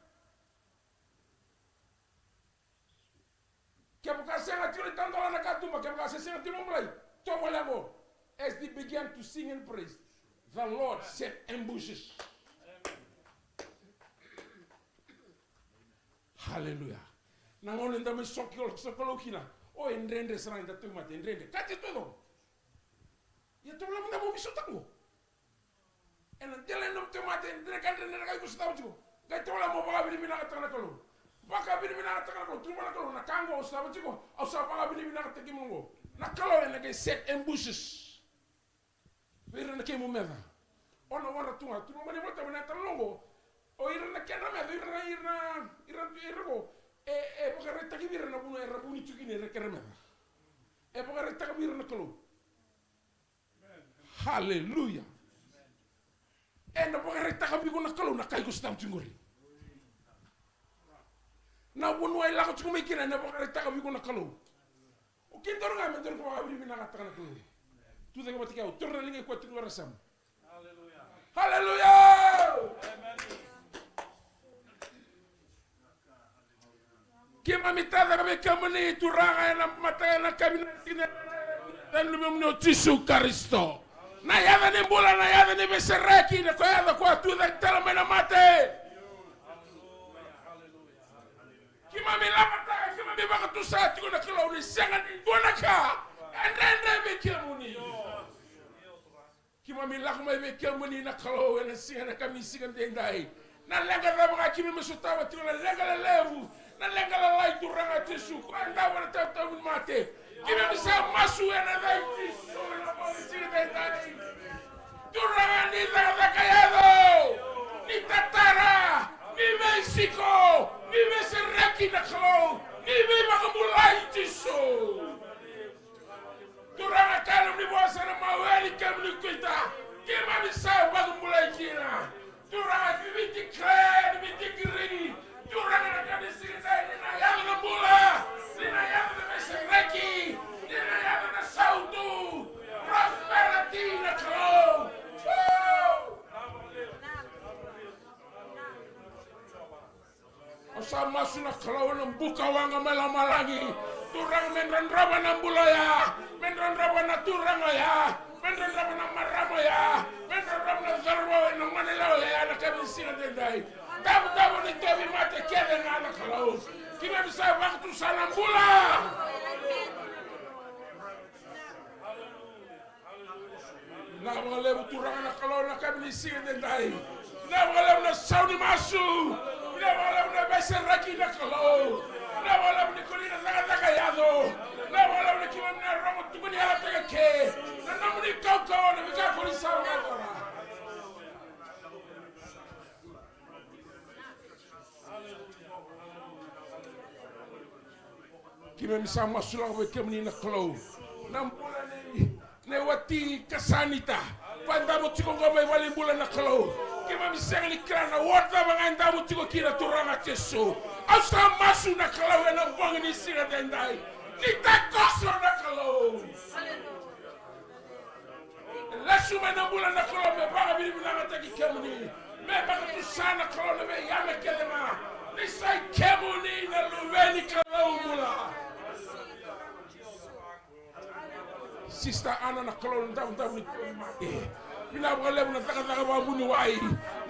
As they began to sing and praise, the Lord set ambushes. Hallelujah. Nangono ndame sokolo kina. O endrende sara nda tumate endrende. Kati todo. Ya tola munda bo bisotango. En ndele ndam tumate endrende kante ndele kai kustawo. Kai tola mo baga bili mina katana kolo. Baka bili mina katana kolo. Tumala kolo na kango ustawo chiko. Ausa baga bili mina kataki mongo. Na kalo en kai set ambushes. Vira na kemo meda. Ona wana tunga. Tunga mani volta mani atalongo. O ira na kena meda. Ira go. E poca retta che vira na buno e rabuni ciukine rekere meda. E poca retta che vira na kalo. Hallelujah. E na poca retta che vigo na kalo na kai ko stam cingori. Na buno ai lako ciuko mikina na poca retta che vigo na kalo. O kindoro nga mendoro ko abri bina kata na kalo. Tu denga mati kau torna linga ko tingo rasam. Hallelujah. Hallelujah. Amen. Kima mitada kami kamani turanga na mata na kami na sina dan lumino Yesu Kristo. Na yada ni bola na yada ni besereki na ko yada ko tu da tela mena mate. Kima milapata kima biba tu sa tu na kilo ni sanga ni bonaka. Andrende be kamuni. Kima milak mai be kamuni buli na kalau na singa na kami singa dendai. Na lenga na mga kimi masutawa tiro na lenga la levu. Na lenga la lai turanga tisu. Anda wana tau mate. Kimi bisa masu na lai tisu na boli singa dendai. Turanga ni la kayado. Ni Tatara, ni Mexico, ni Mesereki na kalau. Ni makamulai tisu. Turanga kalau ni bosa na maweli kami ni kita. Kima bisa makamulai kina. Turanga bibiti kaya, bibiti kiri. Turanga na kani sirita na yaga na mula. Nina yaga na Mesereki. Nina yaga na Sautu. Prosperity na kalau. Asa masuna kalau ng buka wanga malamalangi. Turang menrandraba ng bulaya. Menrandraba na turang ya. Menrandraba na marama ya. Menrandraba na zarwa ng manilaw ya. Nakabisina denday. Dabo ni Tobi mate kede nga na kalau. Kima bisa waktu sana bula. Na mga lebu turang na kalau nakabisina denday. Na mga lebu na sauni masu. Na wala na Mesereki na kalau. Na wala ni kulina zaga yado. Na wala ni kiwa na romo tukuni ala tega ke. Na namu ni kau na vika polisa na dora. Kime misama sulang we kemni na kalau. Nampula ne wati kasanita. Panda mo tiko ngomay wali bula na kalau. Kima misang likrana wata manganda mo tiko kina turanga teso. Asa masu na kalau na bang ni singa dendai. Nita koso na kalau. Lasu na bula na kalau me baga bili na taki kemuni. Me baga tu sana kalau na me yame kelema. Ni sai kemuni na luveni kalau bula. Sister Anna na kalau ndam ni Bila wale unataka babuni wai.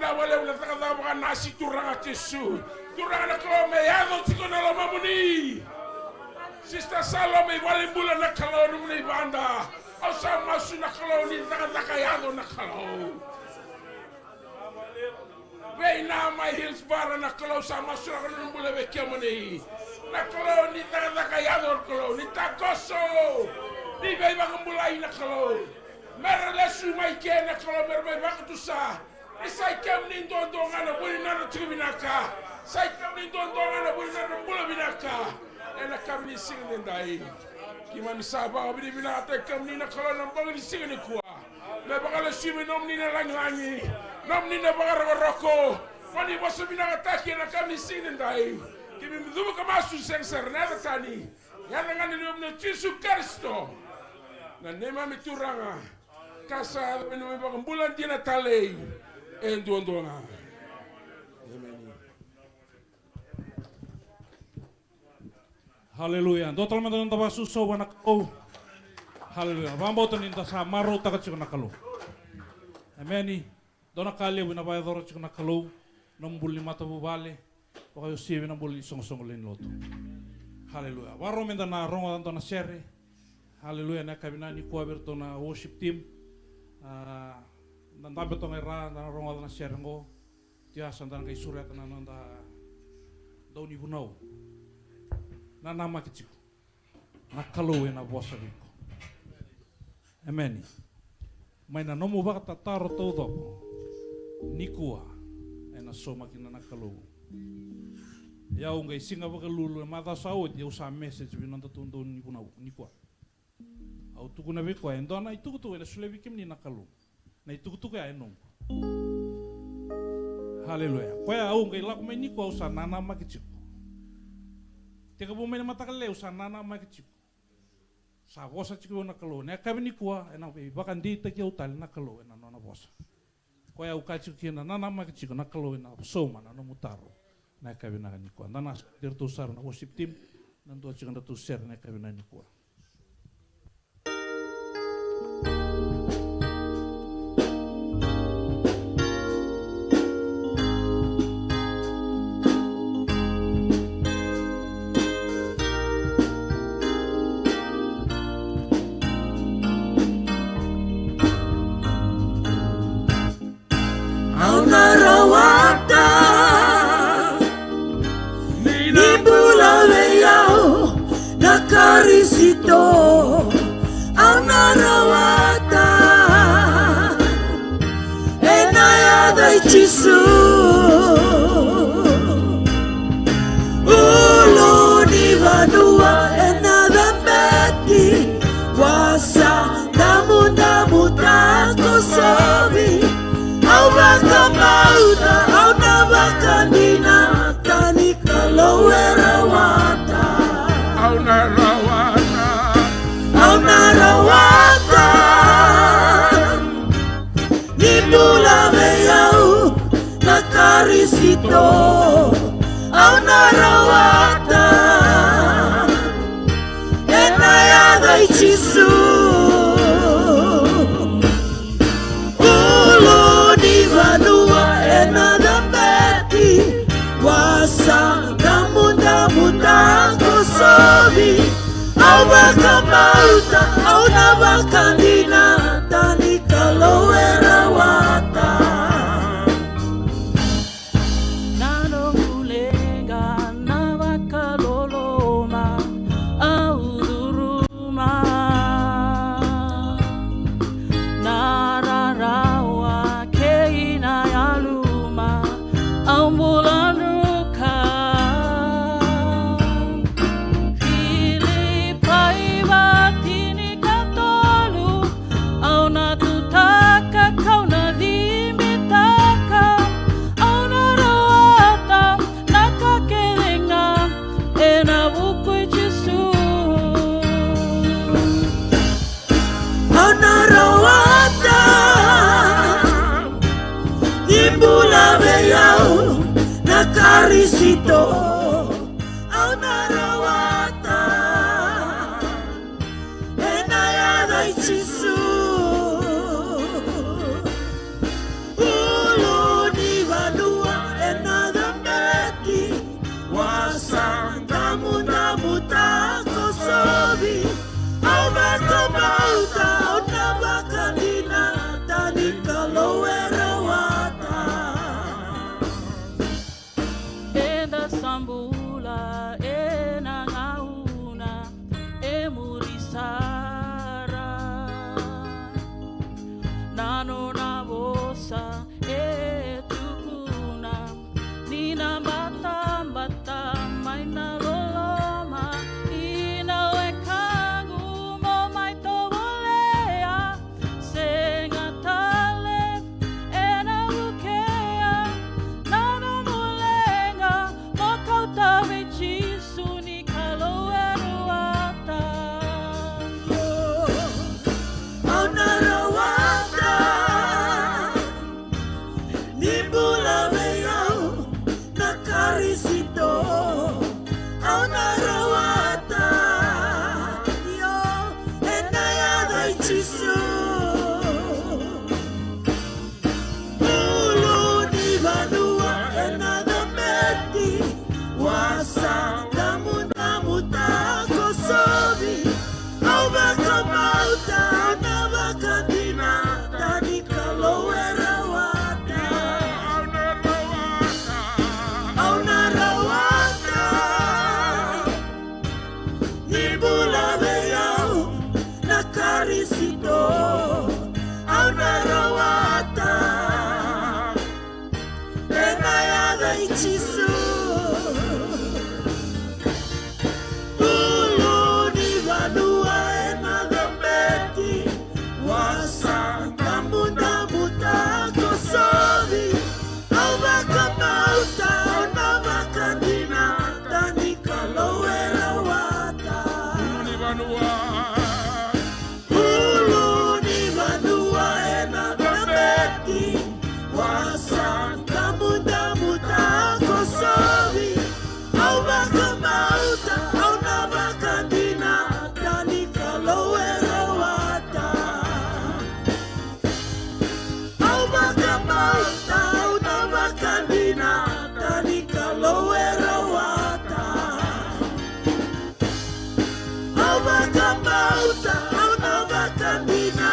Na wale unataka nasi turanga tesu. Turanga na kalau meyago tiko na lo mamuni. Sister Salome wale mbula na kalau numuni banda. Asa masu na kalau ni taka yago na kalau. Beina my hills bara na kalau sama masu na kalau mbula bekemuni. Na kalau ni taka yago kalau ni takoso. Ni beba mbula na kalau. Mera lesu mai kena kalau mera mai waktu sa. Isai kem ni dondongan na buli na tribinaka. Sai kem ni dondongan na buli na bula binaka. Ena kam ni sing dendai. Kima misaba abri binata kem ni na kalau na bang ni sing ni kuah. Le bakal lesu mi nom ni na langi. Nom ni na bakal roko. Wani bosu binaka taki na kam ni sing dendai. Kimi mdubu kamasu sengser na tani. Yana ngani ni omne Yesu Kristo. Na nema mituranga. Kasa minum bakang bulan tina talei endondonga. Amen. Haleluya. Dotol man ta basu so wana ko. Haleluya. Vambo to ninta sa maro ta ka na kalo. Amen. Dona kali wina ba doro na kalo. Nombuli mata bubale. Pakayo siwi na buli song len loto. Haleluya. Waro menda na rongo tanto na sere. Haleluya na kabina ni ko aberto na worship team. Dan tabe tong era na rongo na share ngo tia sandan kay surat na nanda doni bunau na nama kichiko na kalowe na bosa biko. Amen. Mai na nomu baka taro todo nikua ena soma kina na kalowe ya unga isinga baka lulu mata saud ya usa message binanta tundo ni bunau nikua au tuku na beko endo na itukutu ena sule bikim ni nakalu na itukutu ya enong. Haleluya. Koya au ngai lak mai niko usa nana makichiko. Teka bu mai mata kale usa nana makichiko. Sa bosa chiko nakalu ne kabini kwa ena be bakan di te kiu tal nakalu ena nona bosa. Koya u kachu kina nana makichiko nakalu ena soma na no mutaro. Na kabina niko. Nana dirtu sar na worship team nandu chikanda tu share na kabina niko. Kristo aunarawata enayada ichisu uluni vanua enadambeti wasangkamunda mutango sobi aubakamauta aunabakandina tanikalowera wata Karisito aunarawata enayada ichisu uluni vanua enadambeti wasangkamunda mutako sobi aubakamauta aunabakandina tanikalowera Sambula ena ngauna emurisara nano na bosa etukuna nina bata maina loloma ina wekangu mo mai tobolea senga tale ena bukea nano Tawe chisu ni kaloweruata aunarawata nimbula meyau na karisito aunarawata yo enayada ichisu uluni vanua enadameti wasangkamunda mutako sobi aubakamauta aunabakandina tanikalowera wata aunarawata nimbula veyau na karisito aunarawata enayada ichisu wasangkamunda mutako sobi aubakamauta aunabakandina tanikalowera wata uluni vanua enadambeti wasangkamunda mutako sobi aubakamauta aunabakandina tanikalowera wata aubakamauta aunabakandina tanikalowera wata aubakamauta aunabakandina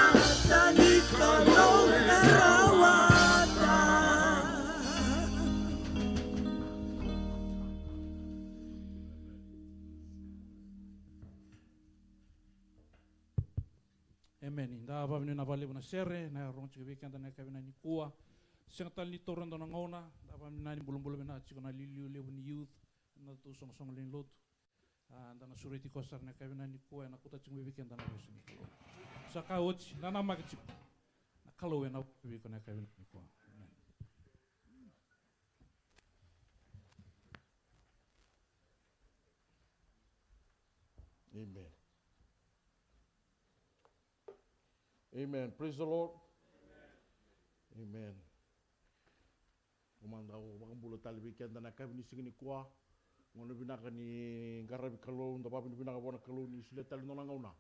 tanikalowera wata. Amen. Inda apa vini na vale na sere na ronchi weekend na kavina ni kua. Sing tal ni torando na ngona, apa vini na ni bulum na chiko na liliu lebu ni youth na tu song lin lot. Anda na sureti kosar na kavina ni kua na kuta chingwe weekend na bosi ni kua. Saka ochi na na magchip. Na kalowe na weekend na kavina ni kua. Amen. Amen. Praise the Lord. Amen. Komanda o wakambula tali weekend na kabini singini kwa ngono binaka ni garabi kalou nda papi binaka bona kalou ni sule tali nona ngauna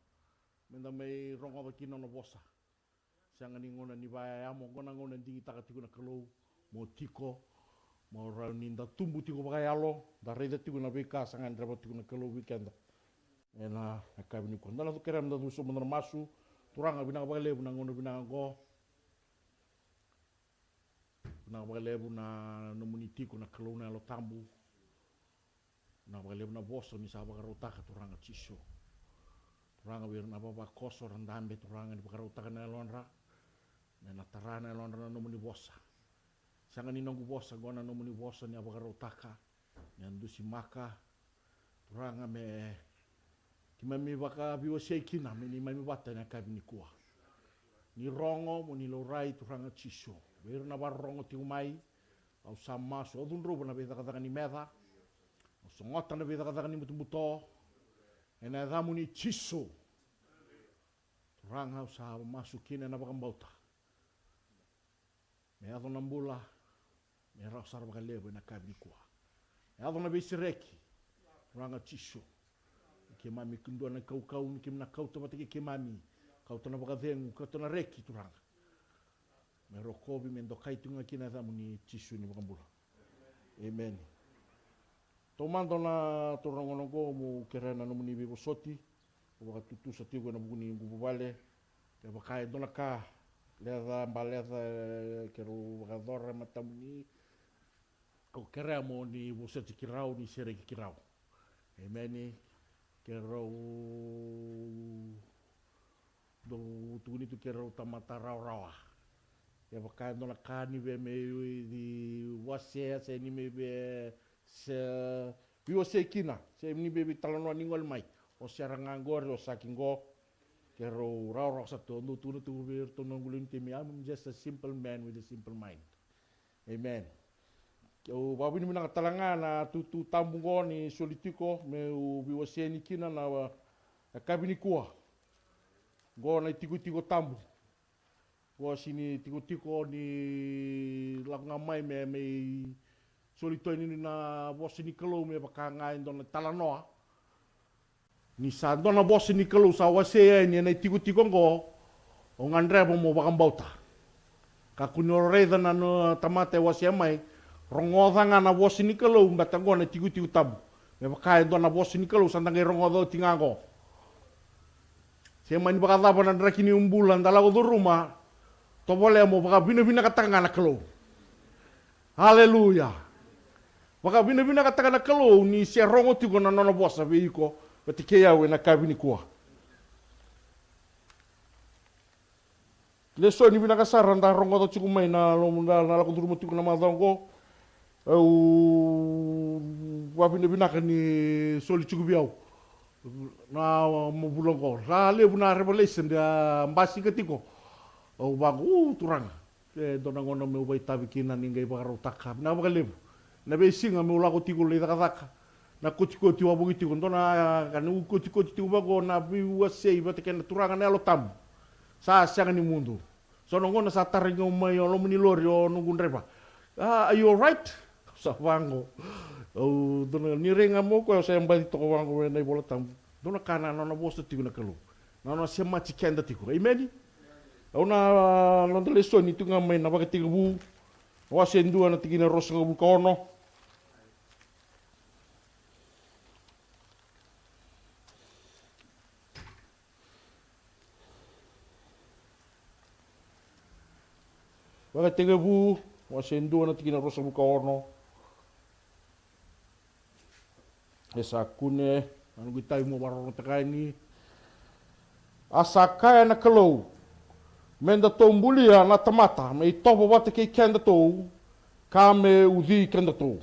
menda mai rongo da kina no bosa sanga ni ngona ni baya ya mo ngona ngona ndingi taka tiku na kalou mo tiko mo rauni nda tumbu tiko baka yalo da reda tiku na beka sanga ndra tiku na kalou weekend ena kabini kwa ndala tukera mda tu so mona masu turanga binaka baka lebu na ngono binaka go na walebu na nomunitiku na kaluna lo tambu na walebu na boso ni saba karotaka turanga chiso turanga wir na baba koso randambe turanga ni karotaka na lonra na tarana lonra na nomuni bosa sanga ni nongu bosa gona nomuni bosa ni abakarotaka ni andusi maka turanga me kimami baka biwa sekina me ni mami bata na kabini kuwa ni rongo mo ni lorai turanga chiso wir na barongo tiu mai au sama so dun robo na beda kadanga ni meda au songota na beda kadanga ni mutumbuto ena damu ni chiso ranga sa masukina na bakambauta me ado na mbula me ra sar bakalebo na kabni kwa ado na bisireki ranga chiso ke mami kundo na kau ni kimna kau to batike ke mami kau to na bakadengu kau to na reki turanga me rokobi me ndokai tunga kina damu ni chisu ni bakambula amen tomando na torongonongo mu kerana no muni bibo soti o tutu sati go na buguni ngubale ke bakai dona ka leza baleza kero gador matamuni o keramo ni boseti kirau ni sere kirau amen kero do tuni tu kero tamata rawa ya bakai dona kani be me di wase se ni me be se biwa se kina se ni be talano ningol mai o se rangangor o sakingo kero raw sa to no tu bir to nongulin timi I'm just a simple man with a simple mind amen o babu ni mina talanga na tu tambungo ni solitiko me u biwa se ni kina na kabini kuwa go na tiko tambu go sini tiko ni langa mai me solito ini na bosi ni kalau me bakanga indona talanoa ni sa dona bosi ni kalau sa wase ni na tiko ngo o ngandre mo bakambauta ka kunyo reda na no tamate wase mai rongoda na bosi ni kalau batango na tiko tabu me bakanga indona bosi ni kalau sandange rongodo tingango se mani bakadaba na drakini umbulan dalago do rumah to boleh mo baka bina katanga na kalau haleluya baka bina katanga na kalau ni se rongo tigo na nono bosa veiko batike yawe na kabini kuwa leso ni bina kasara nda rongo to tigo mai na lomunda na la kuduru tigo na madongo au wa bina ni soli tigo biau na mo bulongo la le buna revelation da mbasi ketiko o bagu turanga e dona ngono me ubai tabikina ningai bagarotaka na bagalebu na be singa me ulago tigo le daka na koti wa bugi tigo dona kanu koti tigo bago na biwa sei bateke na turanga na lo tam sa sanga ni mundo so no ngona sa taringo mai lo muni lori o nungundreba are you all right sa vango o dona ni renga mo ko sa mbali to vango na bola tam dona kana no bosta tigo na kalu no sema tikenda tigo amen ona nonto leso ni tunga mai na bakati bu wasendua na tigina rosa bu kono bakati bu wasendua na tigina rosa bu kono esa kune anu gitai mo baro takani asaka na kalau menda tombulia na tamata me topo wate ke kenda to ka me udi kenda to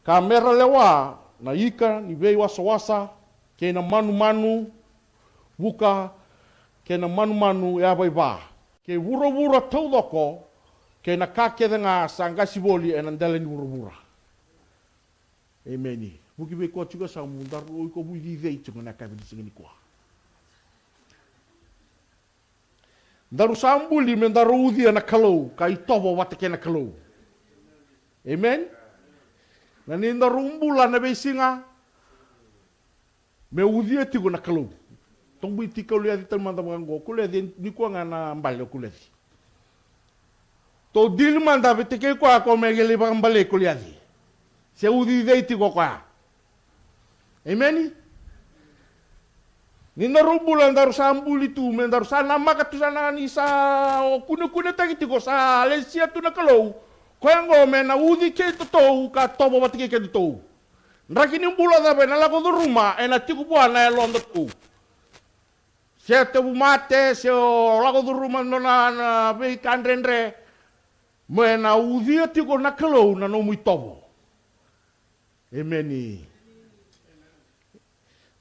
ka mera lewa na ika ni vei wasa ke na manu buka ke na manu e abai ba ke wura tau doko ke na kake nga sangasi boli e nandele ni wura amen buki be ko chuka sa mundar o ko bu di vei tu na ka bi singini kwa Daru sambuli men daru udia na kalau, kai tobo watake na kalau. Amen? Na ni daru umbula na beisinga, me udia tigo na kalau. Tong bui tika ulia di talmanda mango, kulia di ni kua ngana mbale kulia di. To dili manda betike kwa ko megele ba mbale kulia di. Se udi dei tigo kwa. Amen? Ni narubulan daru sambuli tu men daru sana maka tu sana ni sa kuna tagi tigo sa lesia tu na kalau. Ko ngo men na udi ke to ka tobo batike ke to. Nraki ni mbula da ben la ko do ruma e na tigo bua na londo tu. Se te bumate se o la ko do ruma no na be kandrendre. Men na udi tigo na kalau na no muy tobo. Amen.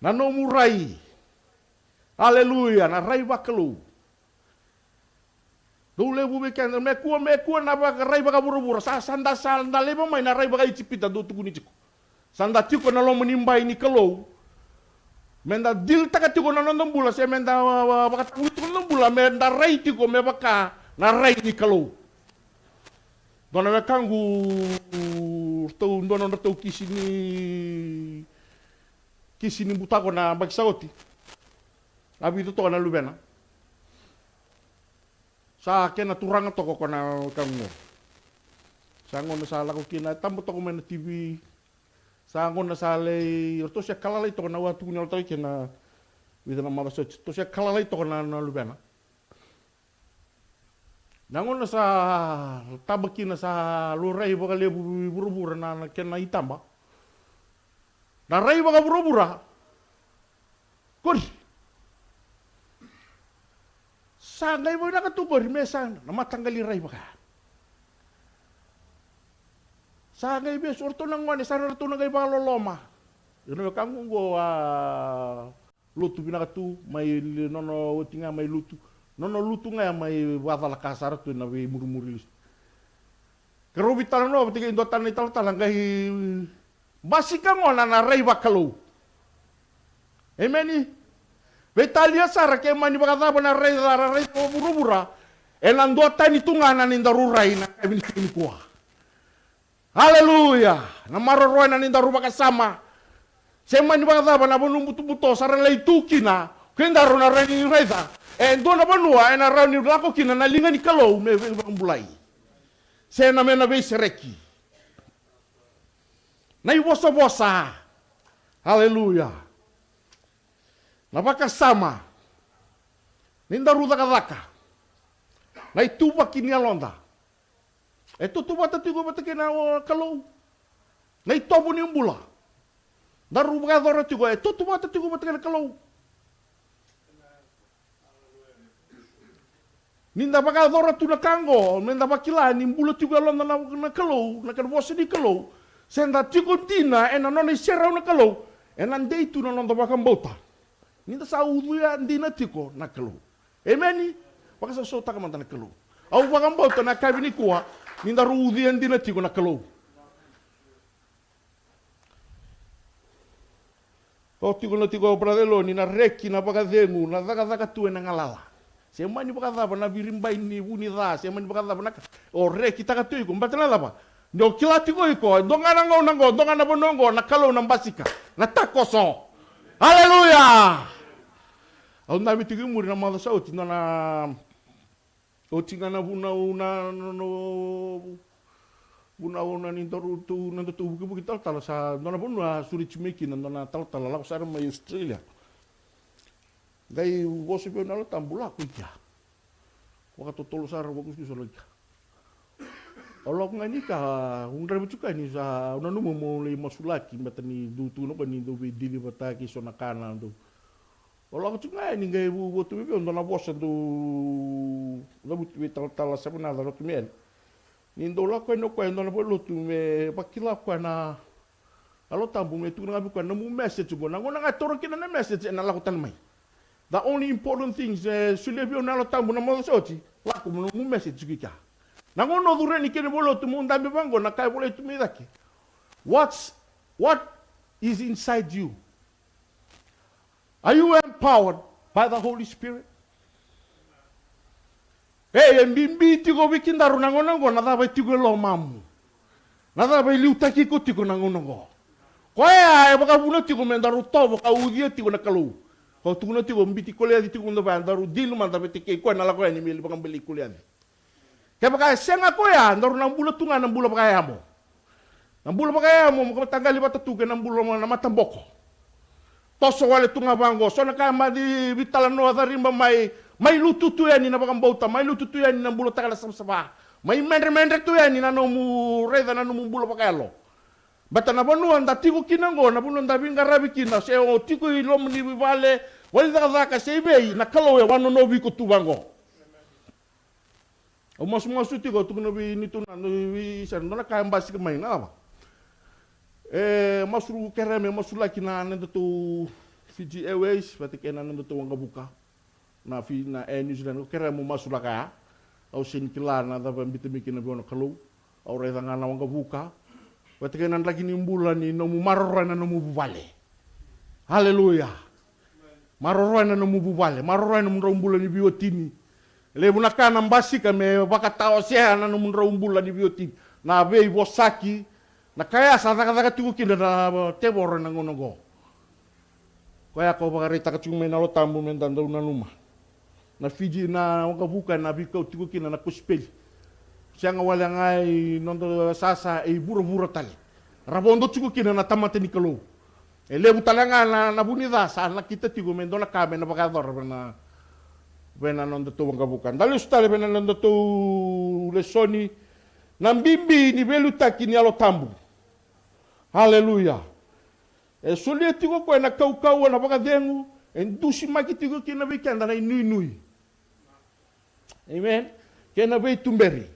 Na no murai. Haleluya, na rai bakalu. Dole bu weekend me kuwa na ba rai baka buru-buru sa sanda leba mai na rai baka icipita do tukuni ciku. Sanda tiko na lo menimbai ni kalau. Menda dil taka tiko na nondong bula se menda baka tuku nondong bula menda rai tiko me baka na rai ni kalau. Dona me kangu tau ndono tau kisini butako na bagisauti. Abi itu to na lubena. Sa kena turanga toko kona kango. Sa ngona sa lako kina tambo toko mena TV. Sa ngona sa le to sia kalalai to na watu ni to kena widana mabaso to sia kalalai to na lubena. Nangona sa tabakina sa lurai baka le buru-buru na kena itamba. Na rai baka buru-buru. Kur. Sangai mo nakatugor mesa na matanggali rai baka. Sangai bes orto nang ngone sana orto nang baka loloma. Yono kangu go lutu binakatu mai nono tinga mai lutu. Nono lutu nga mai wadala kasar tu na we murmurilis. Kerobi talano betike indotan ni talang gai basika ngona na rai bakalo. Amen. Betalia sara ke mani bakata na rai ko burubura. Elando tani tungana ni darurai na kami ni kuah. Haleluya. Na maroroi na ni daru bakasama. Semani bakata na bonu buto sara lai tukina. Kendaru na rai ni reza. Dona banua na rai ni lako kina na linga ni kalau me bulai. Sena mena be sereki. Na ibosa-bosa. Haleluya. Napaka sama. Ninda ruda kadaka. Na ituba kini alonda. Eto tuba tatigo batake na kalau. Na itobo ni umbula. Daru baka dora tigo eto tuba tatigo batake na kalau. Ninda baka dora tu na kango, ninda bakila ni umbula tigo alonda na kalau, na kanbosi ni kalau. Senda tigo tina ena nona serau na kalau. Ena ndei tu na londa baka mbota. Ninda sa uduya ndina tiko na kalau. Amen. Baka sa sota ka manta na kalau. Au baka mbota na kabini kuwa, ninda uduya ndina tiko na kalau. O tiko na tiko bradelo ni na reki na baka dengu na daga tu na ngalala. Semani baka daba na virimbai ni unida, semani baka daba na o reki taka tu iko mbatana daba. Ndo kila tiko iko, ndongana ngo, ndongana bonongo na kalau na mbasika, na takoso. Haleluya. Au na mitigi muri na mala sauti na o tinga na una ni toru tu na tu buki tal tal sa na buna suri chimeki na tal tal la sa ma Australia. Dai vosi pe na tambula ku ya. Waka tolo sa ro ku so lo. Olok ngani ka undra buka ni sa una numo mo le masulaki matani du tu no bani do dili bataki so na kana do. Olok tu ngai ni ngai bu tu be on na bosa do la butu tal tal sa na da tu men. Nindo la ko no ko no bo tu me pakila ko na alo tambu me tu na bu ko na mu message go na ngona nga toro kina na message na la ko tan mai. The only important things sulebio na lo tambu na mo soti la ko mu message ki ka. Na ngono dure ni kene bolo tu munda be bango na kai bolo tu me dake. What is inside you? Are you empowered by the Holy Spirit? Mbimbi tiko wikin daru nangonongo na dabai tiko lo mamu. Na dabai liu takiko tiko nangonongo. Koya baka buno tiko mendaru tobo ka udia tiko na kalau. Kau tiko na tiko mbiti kuliah di tiko na daru dilu man dabai tike ko na la ko ni mili baka beli kuliah. Kaya baka senga koya daru nang bula tunga nang bula baka yamo. Nang bula baka yamo mo tanggali bata tuke nang bula mo na matamboko. Toso wale tunga bango so na kaya madi vitala no adarimba mai lutu tu yani na bakang bauta mai lutu tu yani na bulo takala sama mai mendre tu yani na no mu reda na no mu bulo pakalo bata na bonu anda tiku kinango na bonu anda binga rabi kina se o tiku ilo mni vale wali zaka se bei na kalo we wano no vi ko tu bango o masu tiku tu no vi ni tu na no vi sa no na kaya mbasi ke mai na ba masuru kereme masula kina nando tu Fiji Airways bata kena nando tu wanga buka na New Zealand kera mo masula kaya au sin kilana da bambite mikina bono kalau au reda ngana wanga buka wate kenan lagi ni bulan ni no marorana no mubale haleluya marorana no mubale marorana no bulan ni biotini le bunaka mbasi kame bakata osea na no bulan ni biotini na bei bosaki na kaya sa taka tiku kinda na tebor na ngono kaya ko bakarita ka tiku menalo tambu mentanda una numa na Fiji na wanga buka na bikau tiku kina na kuspeli sianga wala ngai nondo sasa bura tali rabondo tiku kina na tamate ni kalau lebu talanga na bunida sa na kita tiku mendo na kame na bakador bena nondo tu wanga buka dali stale bena nondo tu lesoni na mbimbi ni belu takini alo tambu haleluya sulia tiku ko na kau na bakadengu endusi maki tiku kina bikanda na inui amen kena bei tumberi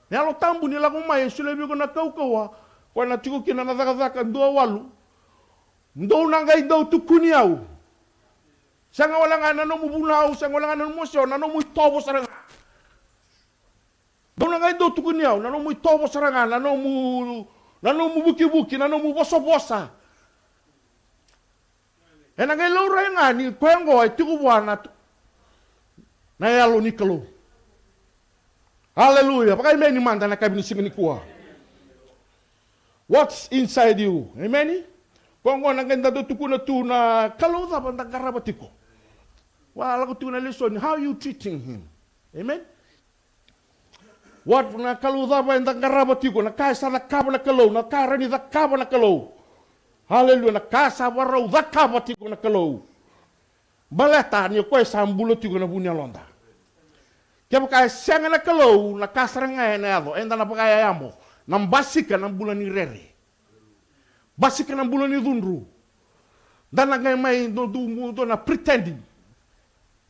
ne alo tambu ni lagu mai sule bi ko na kau ko na tiku kina na zaka ndo walu ndo nangai ndo tukuniau sanga wala ngana no mubunau sanga wala ngana no mosio na no mu tobo saranga ndo nangai ndo tukuniau na no mu tobo saranga na no mu buki na no mu bosa enangai lo renga ni kwengo ai tiku bwana na yalo ni kalau haleluya pakai meni manda na kabini singini kuwa what's inside you amen kongo na ganda do tukuna tu na kalau da banda karabatiko wala ko tuna lesson how you treating him amen what na kalau da banda karabatiko na kaisa na kaba na kalau na karani da kaba na kalau haleluya na kasa warau da kaba tiko na kalau baleta ni ko sambulo tiko na bunya londa kaya kaya senga na kalau na kasaranga na ado enda na pakaya yamo nam basika nam bulan ni rere basika nam bulan ni dunru dan na ngai mai do na pretending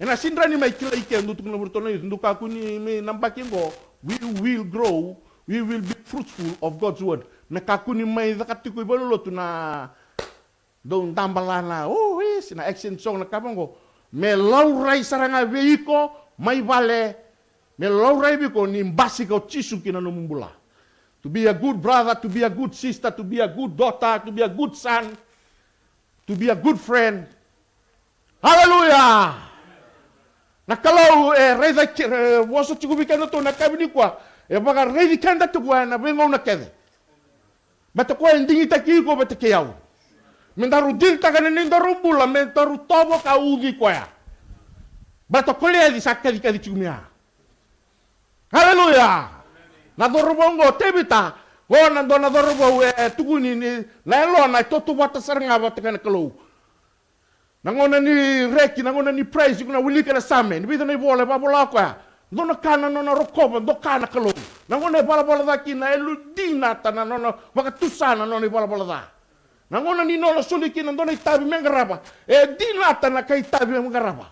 ena sindra ni mai kila ike ndu tukuna burtono ndu ka kuni me nam bakingo we will grow we will be fruitful of God's word me ka kuni mai zakatiku ibolo tuna do tambalana is na action song na kabango me laurai saranga veiko mai vale me laurai biko ni mbasika chisu kina no mumbula to be a good brother, to be a good sister, to be a good daughter, to be a good son, to be a good friend. Hallelujah! Na kalau reza waso chikubikana to na kabini kwa baka rezi kanda to kwa na bengo na kede. Bata kwa ndingi takiko bata kiyao. Mendaru dil takana nindaru bula mendaru tobo ka ugi kwa. Bata kole di sakali kadi chikumia. Hallelujah! Na dorobongo tebita go na dona dorobo tuguni ni na elo na toto bata saranga bata kana kalau. Nangona ni reki, nangona ni praise, kuna wilika na same, ni bita na ibola babola kwa. Nona kana nona rokoba, ndo kana kalau. Nangona bola daki na eludina tana nona wakatusana nona bola da. Nangona ni nona suliki na nona itabi mengaraba. Dina tana kai itabi mengaraba.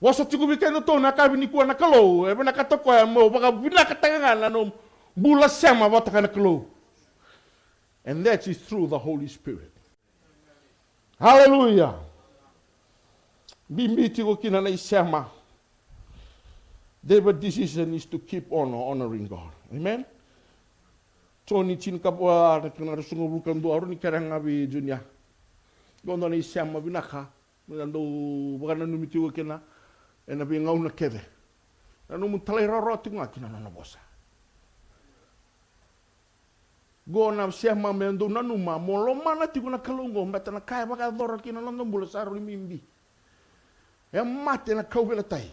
Wasa tikubika no to na kabi ni kuwa na kalau, na katoko mo baka bila katangan na no bula sema bata kana kalau. And that is through the Holy Spirit. Hallelujah. Bimbiti ko kina na isema. Their decision is to keep on honoring God. Amen. So ni chin kapwa na kina rasungo bukan do aru ni karang abi junya. Gondo na isema binaka ando baka nanu mitiwa kena ena bi ngauna keve nanu mutalai raro tunga kina nana bosa go na sia ma me ando nanu ma molo mana tiku na kalungo mbata na kai baka doro kina nanu bula saru mimbi e mate na kau bela tai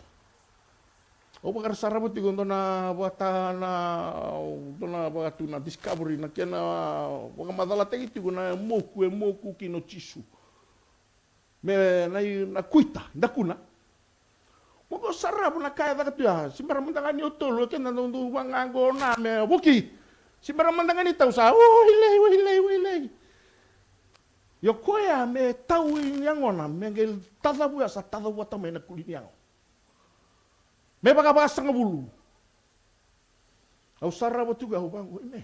o baka sarabu tiku na bata na baka tu na discovery na kena baka madala tei tiku na moku kino chisu me na kuita dakuna mo sarabu na kaya daga tua simbara mandangani otolo kena ndu wangango na me buki simbara mandangani tau sa hilei yo koya me tau nyangona me ngel tadabu ya sa tadabu ta me na kuliniang me baga sanga bulu au sarabu tuga hubango me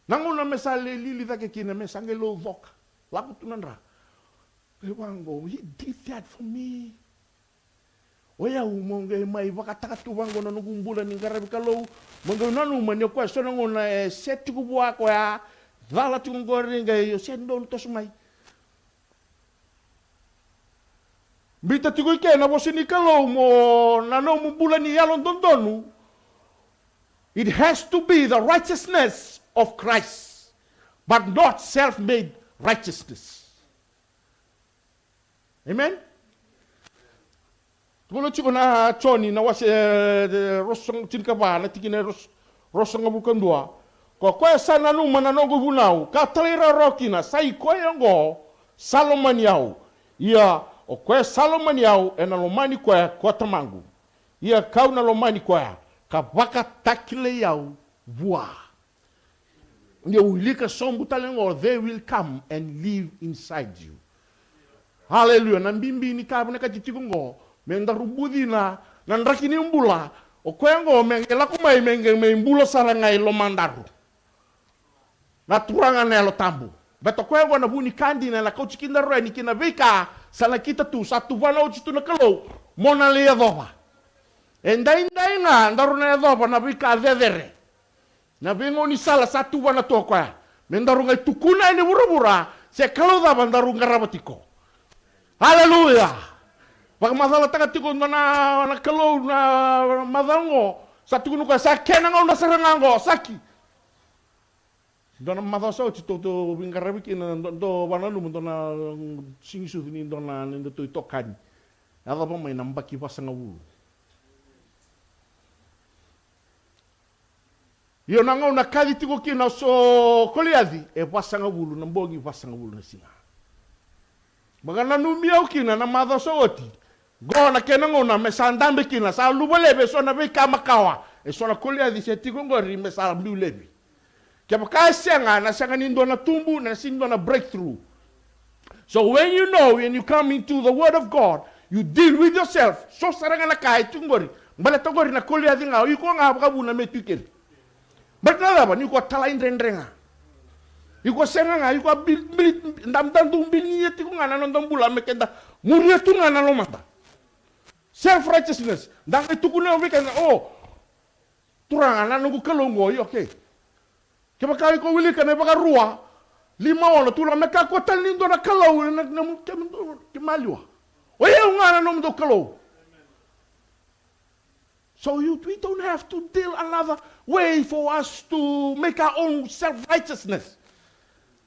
nangona me sale lili dake kina me sangelo vok laku tunandra Wango, he did that for me. Oya umonge mai wakataka tu wango na nukumbula ni ngarabi kalau mongo nanu manyo kwa sona ngona setu kubwa kwa dala tu ngori ngai yo sendo to sumai. Bita tu ke na bosini kalau mo nano mumbula ni yalon dondonu. It has to be the righteousness of Christ, but not self-made righteousness. Amen. Tulo chiko na choni na wase rosong tinka ba na tikine rosong bukan dua. Ko sana nu mananongo bunau ka talera rokina sai ko yango Salomon yau. Ia o ko Salomon yau ena lomani ko tamangu. Ia kau na lomani ko ka baka takile yau bua. Ndio ulika sombu talengo they will come and live inside you. Haleluya, na mbimbi ni kabu na kachitikungo, menda rubudi na rakini umbula, o kwengo mengela kumai mbula sarangai lo mandaru. Na turanga na lo tambu. Beto kwengo na buni kandi na la kauchi kinda roe ni kina vika, sana kita tu, satu vana uchi tu na kalau, mona lea doba. Endai nga, ndaru na doba na vika vedere. Na bingo ni sala satu vana to kwa. Mendaru ngai tukuna ini bura-bura, se kalau daba ndaru ngarabatiko. Haleluya. Baka madala taka tiko na kalau na madango satu kuno ka sakena ngau na sarangango saki. Dona madaso to bingarabi kina do bananu dona singsu ni dona ndo to tokan. Ada pa may nambaki pasanga wu. Yo nangau na kali tiko kina so koliadi e pasanga wulu nambogi pasanga wulu na singa. Magana numiau kina na mada sooti. Go na kenango na mesandambe kina sa lubolebe so na beka makawa. E so na kolia di setigo ngori mesa lulebi. Kaya kaya senga na senga nindo na tumbu na sindo na breakthrough. So when you come into the word of God, you deal with yourself. So saranga na kaya tungori. Bala tungori na kolia di nga yuko nga bakabu na metukel. But na ba ni ko tala indrenga. Iko senga nga iko ndam bili yeti ko ngana ndam bula mekenda muri tu ngana lo mata self righteousness dang itu kuna weekend turanga na nugu kalongo okay keba kai ko wili kana baka ruwa lima wala tula meka ko talindo na kalau na kemalwa oye ngana no ndo kalau. So we don't have to deal another way for us to make our own self righteousness.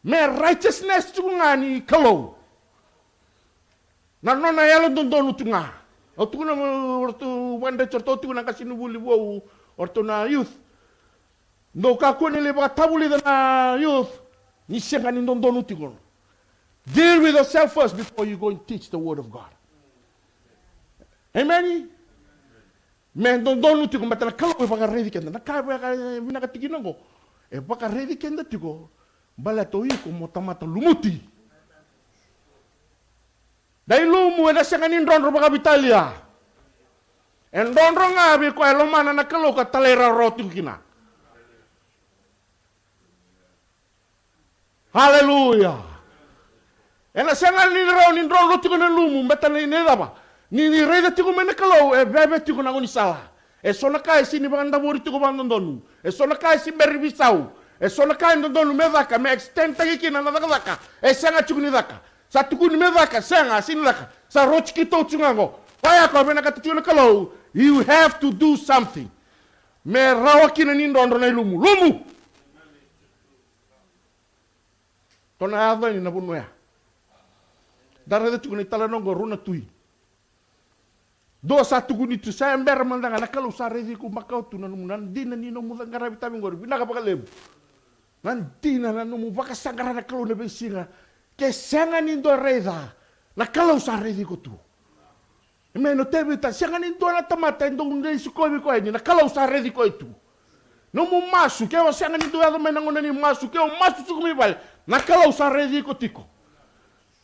Me righteousness tu ngani kalau. Na nona yalo dondonu tunga. O tu na ortu wanda chorto tu na kasinu buli wo ortu na youth. No ka ko ni leba tabuli na youth. Ni senga ni dondonu tigon. Deal with yourself first before you go and teach the word of God. Amen. Men dondonu tigon batala kalau e baka ready kenda. Na ka baka bina katiginango. E baka ready kenda tigo. Bala to iko mo tamata lumuti. Dai lumu eda senganin ronro baka Italia. En ronro ngabi ko elo mana na kalau ka talera rotu kina. Haleluya. Ena senganin ronro tiko na lumu mbeta ni nedaba. Ni reda tiko mena kalau e bebe tiko na ngoni sala. E sona kai sini banda bori tiko bandondonu. E sona kai si beribisau. E sona kai ndondonu medaka me extend tagi kina na daka. E senga chukuni daka. Satu kuni medaka senga sini daka. Sa roch kita utungango. Waya ko bena katutu na kalau. You have to do something. Me rawa kina nindo andro na lumu. Lumu. Tona ava ni na bunwa. Dara de tukuni tala nongo runa tui. Do satu guni tu saya ember mandanga na kalau sa rezi ku makau tu nanu nandina ni no mudangara bitami ngor binaka pakalebu. Nandina na no mubaka sangara na kalau na besinga. Ke sanga nindo reza. Na kalau sa rezi ku tu. Meno tebe ta sanga nindo na tamata ndo ngai sukoi ko ni na kalau sa rezi ko itu. No mu masu ke wa sanga nindo ya mena ngona ni masu ke o masu sukumi bal. Na kalau sa rezi ko tiko.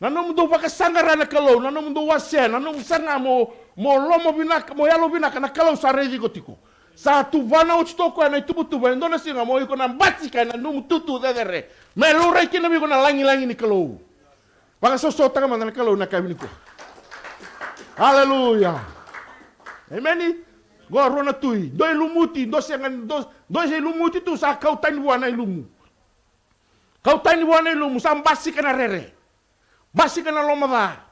Nano mundo baka sangara na kalau, nano mundo wasya, nano sanga mo lomo binaka, mo yalo binaka na kalau sa rezi ko tiko. Sa tuvana utoko na tubutuba ndona singa mo iko na batika na num tutu dedere. Melure kina mi ko na langi ni kalau. Baka sosota ka man na kalau na kabini ko. Hallelujah. Amen. Goro na tui, doi lumuti, do sengan do se lumuti tu sa kau tani wana ilumu. Kau tani wana ilumu sa mbasi kana rere. Basi kana lomada.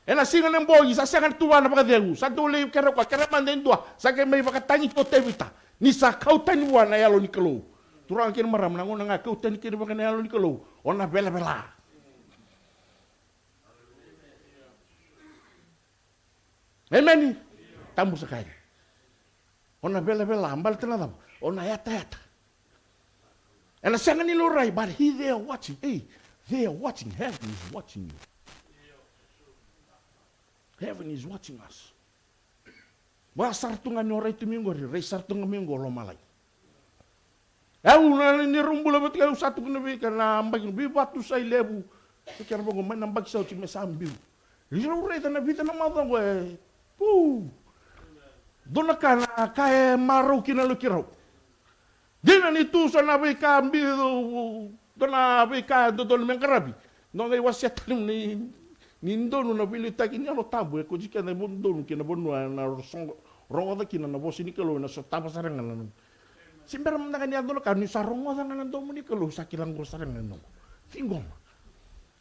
Ena singa ng boy, sa sangan tuwa na pakadegu. Sa dole kera kwa, kera manden dua. Sa kaya may makatangi to tevita. Ni sa kautan wa na yalo ni kalau. Turang kira maram na ngona nga kautan kira baka na yalo ni kalau. Ona bela. Amen. Tambu sakay. Ona bela, ambal tanadam. Ona yata. Ena sangan ni loray, but he there watching. Hey. They are watching. Heaven is watching you. Heaven is watching us. Ba sartungan ni oray tumingo ri, rei sartungan mingo lo malay. Una ni rumbula bet kay satu kuno bi kana ambag bi batu say lebu. Kaya ba ko man ambag sa uti mesambi. Iro rei na vida na madang we. Dona kana kay maru kinalo kiraw. Dina ni tu sa na bi kambi dona bika dodol mengarabi no ngai wasiat ni ndonu na bili takini alo tabu ko jika na ndonu kina bonu na rongo da kina na bosini kalo na so taba sarangan na simber mna kanya dolo kan ni sarongo da na ndo muni kalo sakilang go sarangan no singom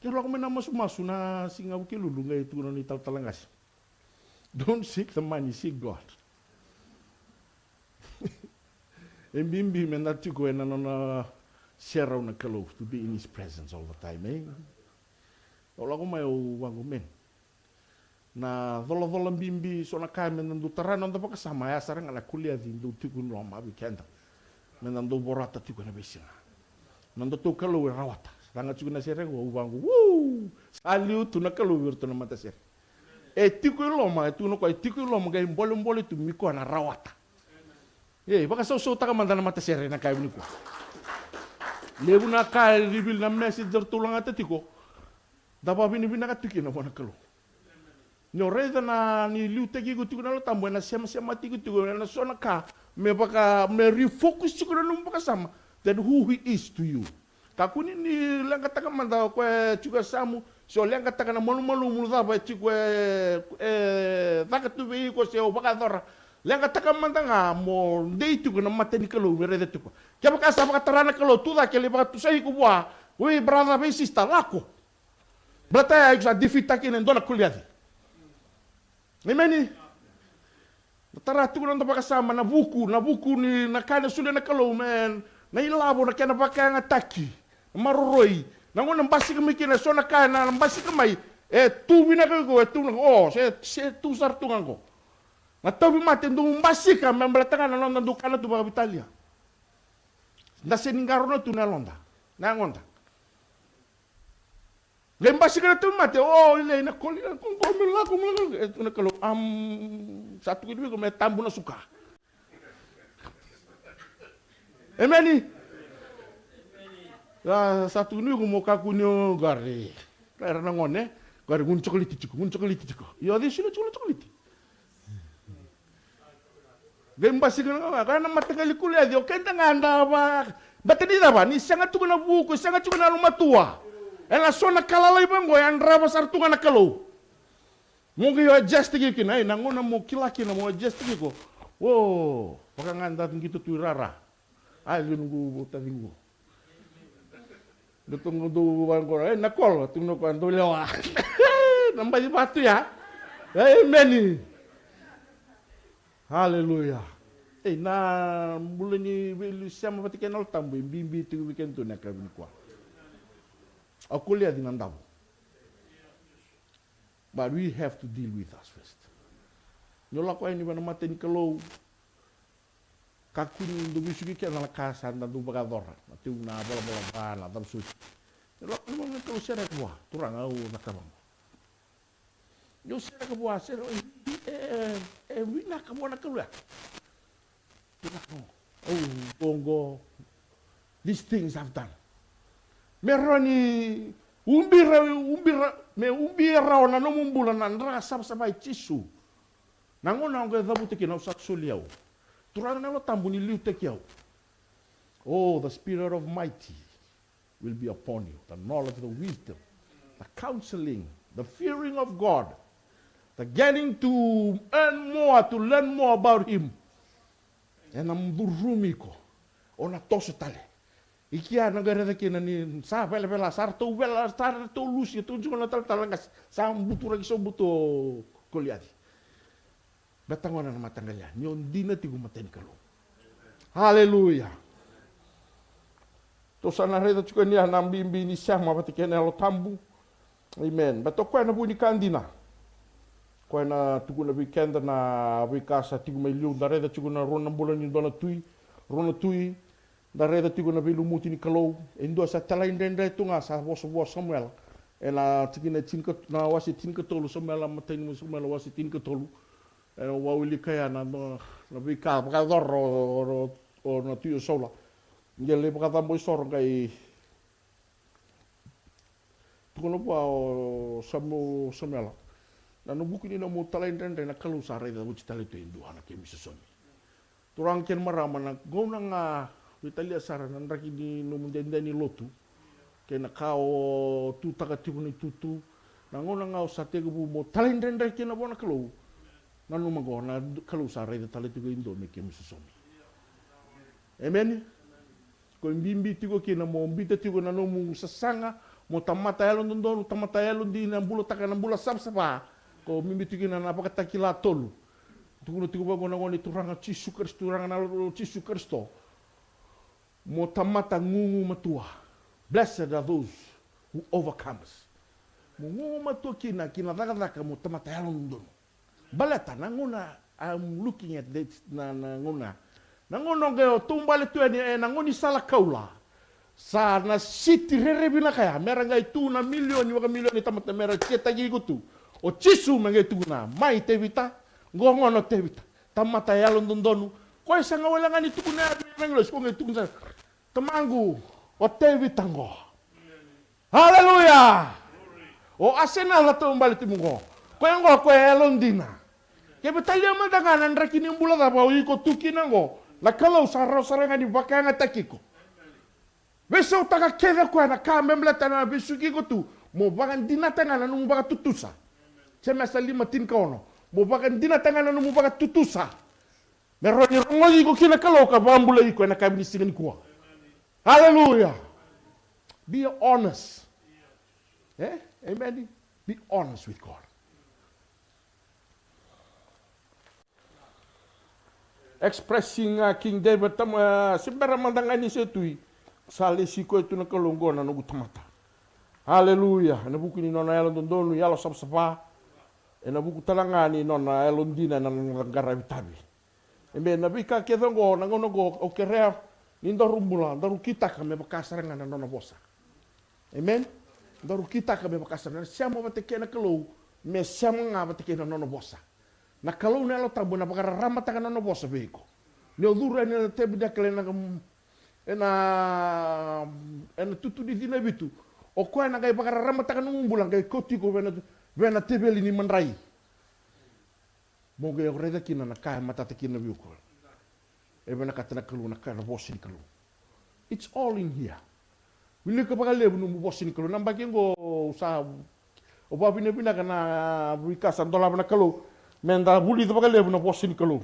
kilo ko mena masu na singaw kilulu ngai tu no ni talangas. Don't seek the money, seek God. Embimbi menatu ko na na share na kalau to be in his presence all the time, eh? Ola ko may wangu men. Na dolo bimbi so na kami nandu taran nando pa kasama ya sarang ala kuliah din do tikun lo mabi kenda. Menando borata tikun na besinga. Nando to kalau rawata. Ranga tikun na sere go wangu. Woo! Saliu tu na kalau virtu na mata sere. Tikun lo ma tu no ko tikun lo ma gai bolong tu miko na rawata. Baka so ta ka mandana mata sere na kay ni ko. Lebu na kaya reveal na messenger tulang ata tiko. Dapa bini-bini nakatukin na wana kalo. Nyo reza na ni liu teki ko tiko na lo tambo na sema tiko na so na ka me baka me refocus tiko na lumpa kasama that who he is to you. Kakuni ni lang kataka manda ko tiko samu so lang kataka na malu mulda ba tiko takatu be ko se o baka dora. Lenga taka manda nga mo dei tu na mateni kalo merede tu. Kaya baka sa baka tarana kalo tu da kele baka tu sai ku bua. We brother be sister lako. Brata ya sa difita kinen dona kuliati. Amen. Tara tu na baka sama na buku ni na kana sule na kalo men. Na ilabo na kana baka nga taki. Maroroi. Na ngona mbasi kemikina so na kana mbasi kemai. Tu bina ko tu no se tu sar tu ngango. Matabi mate ndo mbasika membalatangan na londa dukana tu ba Italia. Nda seningaro na tu na londa. Na ngonda. Lembasika na tu mate ile na koli na kung komela na kalau satu kedua ko may tambo na suka. Emeni. Satu kedua ko mo kakunyo gari. Kaya na ngone, gari ngun chocolate tiko. Yo di sino chocolate. Gembasi kana kana matagali kuliah dio kenta nganda ba batani ba ni sanga tu na buku sanga tu na lumatua ela sona kalalai bango yan raba sartu na kalo mo yo adjust ki na ngona mo kilaki na mo adjust ki ko wo baka nganda gitu tu rara ai nunggu taringo Dutong do bango nakol tungno kan do lewa Nambah batu ya. Amen. Haleluya. Na bulan ni wili siapa pati kenal tambu bimbi tu weekend tu nak kami kuah. Aku lihat di nandau. But we have to deal with us first. Nyola ko ini mana mati ni kalau kaku ni do bisuki ke na casa na do bagador. Mati una bola bala dam su. Nyola ko mana kalau sera kuah turang au nakabang. Yo sera kuah sera we nak kuah nak keluar. Oh, bongo. These things I've done. Meroni umbira na no mumbula na rasa sabai chisu. Nangona ngo dabu te kina usat suliau. Turang na lo tambu ni liu te kiau. Oh, the spirit of mighty will be upon you. The knowledge, the wisdom, the counseling, the fearing of God, the getting to earn more, to learn more about Him. Na mburumi ko ona toso tale ikia na gara dake na ni sa vela sar to lusi to jona tal talangas sa mbutura ki so buto koliadi batangona na matangalya nyon dina tigu maten kalo haleluya to sana reda tuko ni na mbimbi ni sama batikene lo tambu amen bato kwa na buni kandina ko na tuku na weekend na wikasa tiku mai liu da reda tuku na rona bulan ni dona tui da reda tuku na bilu muti ni kalau endo sa talain dendra tunga sa bos Samuel ela tikina tinka na wasi tinka tolu Samuel matain mo Samuel wasi tinka tolu wa wili kaya na wika ka dor o na tio sola ngele baka tambo sor kai tuku no pa Samuel na no buku ni na mo talain dendra na kalau sa reda mo titale to endo ana ke misosomi turang ken marama na gona nga Italia sara na raki ni no mundenda ni lotu ke na kao tu taka tipu ni tutu na ngona nga sa te ko mo talain dendra ke na bona kalau na no mago na kalau sa reda tale to endo me ke misosomi amen ko mbimbi tiko ke na mo mbita tiko na no mo sasanga mo tamata yalo ndondo tamata yalo di na bulo taka na bulo sapsapa ko mimbi tiko na napakatakila tolu tukuno tiku bago na ngoni turanga Yesus Kristus turanga na Yesus Kristus mo tamata ngungu matua blessed are those who overcomes mo ngungu matua kina daga mo tamata yalo ndono balata na ngona I'm looking at that na ngona ngeo tumbale tu na ngoni sala kaula sa na city rerebina kaya meranga itu na milioni tamata mera ceta gigutu o Yesu mangai tu na mai te vita ngono te vita tamata yalo ndondonu ko isa nga wala nga ni tukuna nglos ko ngai tukuna tamangu o te vita ngo haleluya o asena la to mbali timungo ko ngo ko elondina ke betalya mandanganan rakini mbula da ba iko tukina ngo la kalau saranga di bakanga takiko beso taka keda ko na kamemla tana bisuki ko tu mo bagan dinatanga na mo baga tutusa semasa 5 tin kono mo bagan dinatanga na mo baga tutusa meroni ngoli ko kina kalau ka bambula iko na kabini singin ko hallelujah be honest amen be honest with God expressing King David sembara mandangani setui sale siko itu na kalongona no gutamata haleluya na buku ni nona yalo ndonu yalo sapsapa na buku talangani nona yalo ndina na ngara vitabi embe na bika kedongo na ngono go okerea nindo rumbula ndaru kita kame bakasaranga na nona bosa amen ndaru kita kame bakasaranga siamo bateke na kalau me siamo nga bateke na nona bosa na kalau na lo tabu na bakara ramata kana no bosa beko ne odura ne tebida klena ena tutu di dina bitu o ko na gai bakara ramata kana umbulang gai koti ko vena tebeli ni manrai mo gai reda kina na ka mata tekina biuko e vena katana kalu na kana bosi kalu it's all in here wile ka bakale no bosi kalu namba kengo sa o ba bina kana wika sandola na kalu menda buli to bakale no bosi kalu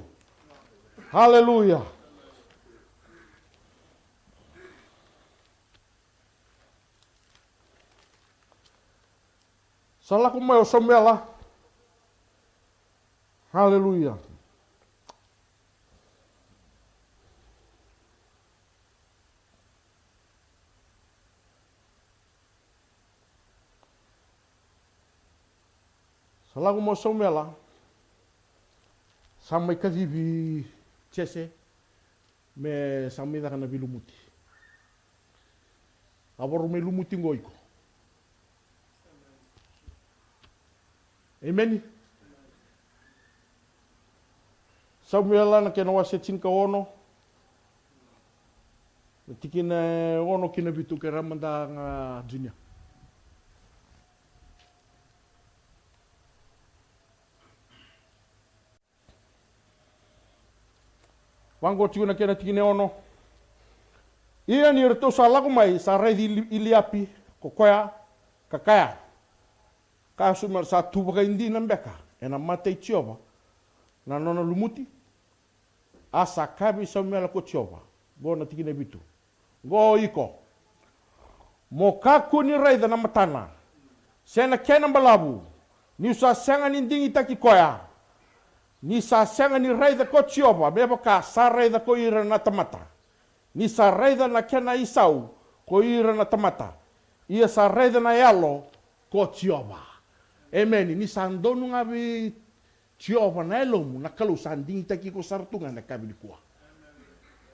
haleluya Salaku mai o Samuela. Haleluya. Salaku mau Samuela. Samai kazivi Chese. Me samai da kana bilumuti. Aboru me lumuti ngoiko. Amen. Samuela na kena wase tinka ono. Tikina ono kina bitu ke ramanda nga dunia. Wango tiu na kena tikine ono. Ia ni reto salaku mai sa redi iliapi kokoya kakaya. Kasu mar sa tu baka indi na mbeka. Ena mate tioba. Na nona lumuti. Asa kabi Samuela ko tioba. Go na tikine bitu. Go iko. Mo kaku ni raida na matana. Sena kena balabu. Ni usa senga ni ndingi taki koya. Ni sa senga ni raida ko tioba. Beba ka sa raida ko ira na tamata. Ni sa raida na kena isau ko ira na tamata. Ia sa raida na yalo ko tioba. Amen. Ni sa ndonu ngabi tioba na elomu na kalau sa ndingi taki ko sartunga na kabili kuwa.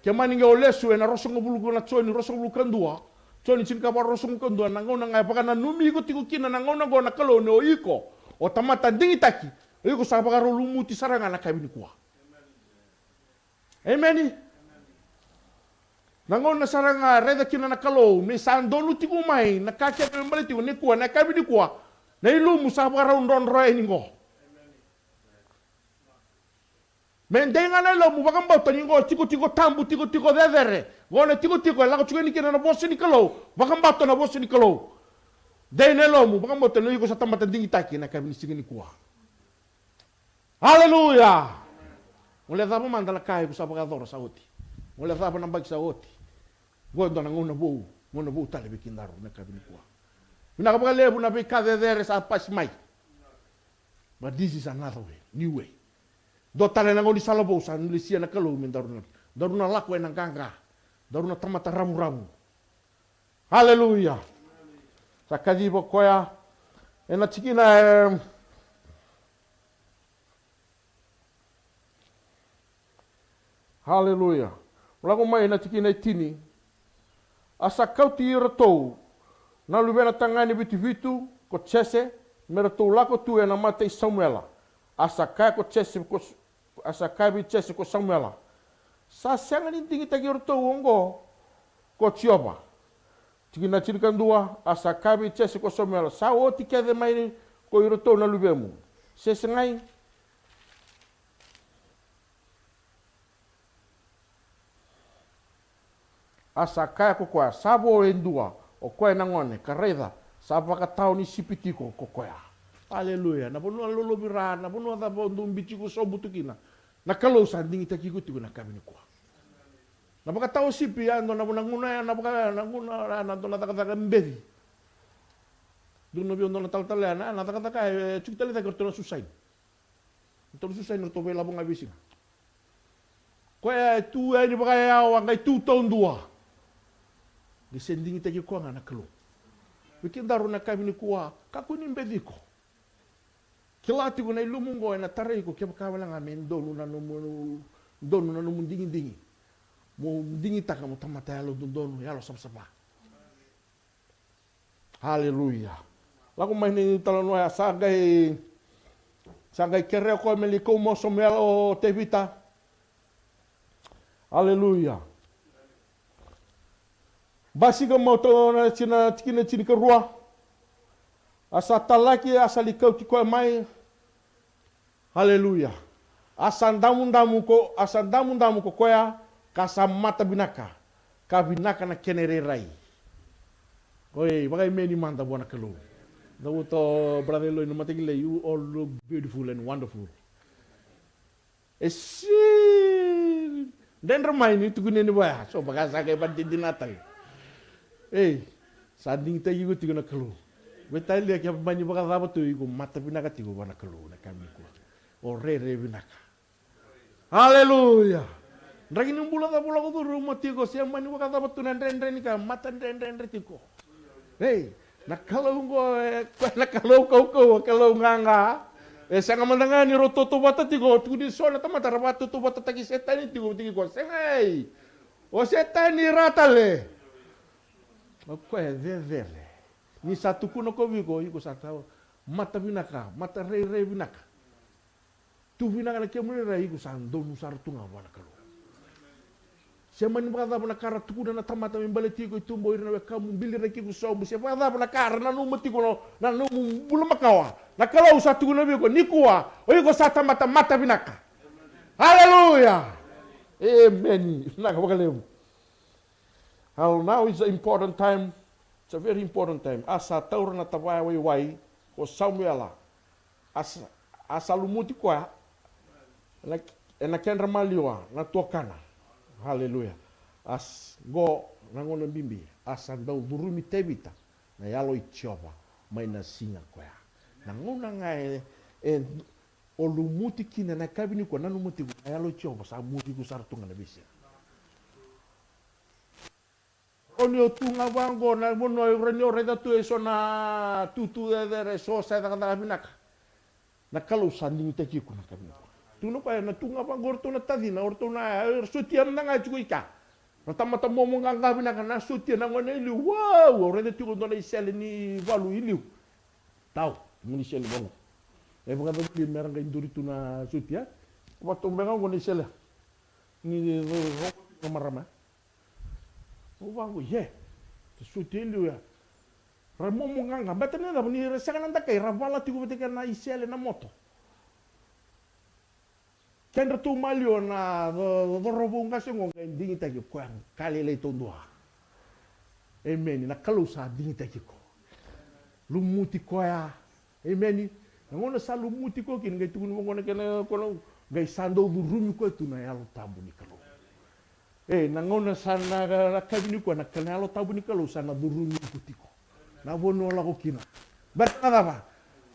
Kemani nge olesu na rosong bulu na choni rosong bulu kandua. Choni chin ka rosong kandua na ngona ngai pakana numi ko tiku kina na ngona go na kalau ne oiko. O tamata ndingi taki. Iko sa pakaro lumuti saranga na kabili kuwa. Amen. Nangona saranga reda kina na kalau me sandonu tiku mai na kakya kembali tiku ne kuwa na kabili kuwa. Na ilumu sa pakaro ndon roe ningo. Mendenga na lo mu bakam bauta ningo tiko tambu tiko dedere. Gone tiko la ko chukeni kina na bosi ni kalau. Bakam bauta na bosi ni kalau. Dene lo mu bakam bauta no iko sa tamata dingi taki na kabini sigini kuwa. Haleluya. Mule dhabo mandala kai ku sa pakadoro sa oti. Mule dhabo na bagi sa oti. Gondo na ngona bou tale bikindaro na kabini kuwa. Mina kapaka lebu na bika dedere sa pasimai. But this is another way, new way. Do tale na ngoni salabo sa nulisia na kalau min daruna lakwe na ganga. Daruna tamata ramu. Haleluya. Sa kadibo koya ena tikina haleluya. Lagu mai na tikina tini. Asa kau ti ratou na lubena tangani bitu ko Chese meratou lako tu ena mate Samuela. Asa kai ko Chese ko asa kabi Chese ko Samuela. Sa senga ni tingi tagi ratou ongo ko tioba. Tikina chirikan dua asa kabi Chese ko Samuela. Sa o tikede mai ko ratou na lubemu. Sesengai asa kaya ko koa sabo endua o koe nangone kareda sapa ka tau ni sipitiko ko koa. Haleluya. Na bono lolo bira na bono da bondo mbitiko so butukina. Na kalau sandingi taki ko tigo na kabini ko. Na baka tau sipi ando na nguna na baka nguna na dona taka mbedi. Duno bi ondo na tal na taka chukitale ta kortona susai. Torno susai no to vela bonga bising. Koe tu ai baka ya wangai tu tondua. Descending tagi ko nga nakalo. Wikin daru na kami ni kuwa, kakunin bediko. Kilati ko na ilumungo na taray ko kaya kawala nga men donu na numun dingi. Mo dingi taka mo tamatay alo donu yalo sapsapa. Haleluya. Lagu may ni talano ya sagay kere ko meliko mo somelo tevita. Haleluya. Basiga moto na tina ka rua. Asa talaki asa likau ti koe mai. Haleluya. Asa damu ko koea kasa mata binaka. Ka binaka na kenere rai. Oi, bagai meni manda buana kelu. Dauto brother Eloy no matigile, you all look beautiful and wonderful. Esi den ramai ni tukune ni ba so bagasa kay bandin natal. Sanding tayo ko tiguna kelu. Betai lia kia banyi baka dava tu iku mata binaka tiku wana kalu na kami ku. O re binaka. Haleluya. Ragi numbula da bula ko rumah tiko siang banyi baka dava tu nendre ni ka mata nendre tiko. Hey, nakalau kau kalau nganga. Sanga mandanga ni roto to bata tiko tu di sona tamata rabatu to bata taki setan tiko tiko sengai. O setan ni ratale. Ko e vevele. Ni satu kuno ko vigo iko satu mata binaka, mata re binaka. Tu binaka na kemuri ra iko sando nusar tunga wana kalu. Siapa ni baka na kara tuku na tamata mimbale tiko itumbo irina kamu bili ra kiku sombu. Siapa na kara na numu tiko na numu bulu makawa. Na kalau satu kuno vigo nikua o iko sata mata binaka. Haleluya. Amen. Naka bakalemu. Now is an important time. It's a very important time. Asa taura na tawai wai o Samuela. Asa lumuti kwa na kendra maliwa na tokana. Hallelujah. As go nangono bimbi. Asa dau durumi tebita na yalo ichova mai na singa kwa. Nangona ngai o lumuti kina na kabini kwa nanu muti na yalo ichova sa muti ku sartunga na bisia. Oni o tunga wango na mono e reni o reda tu e so na tutu e so sa da da binaka. Na kalau sanding te kiku na kabina. Tu no pa na tunga wango to na tadina orto na sutiam na nga chuika. Na tamata momo nga binaka na sutia na ngone ili wow o reda tu no na isele ni valu ili. Tau muni sele bongo. E bunga do di meranga induri tu na sutia. Wa to benga ngone isele. Ni ro marama. Wango ye sutelu ya ramo munganga batene da ni resanga nanda kai ravala tiku betika na isele na moto kendra tu malio na do robunga sengo ngi ta ki kwa kali le tondua amen na kalau sa dingi ta ki ko lumuti ko ya amen ngona sa lumuti ko kin ngai tu ngona kena ko ngai sando du rumi ko tu na yalo tabu ni kalau nangona sana kabini ko na kanalo tabu ni kalau sana durumi putiko. Na bono la ko kina. Berkata ba?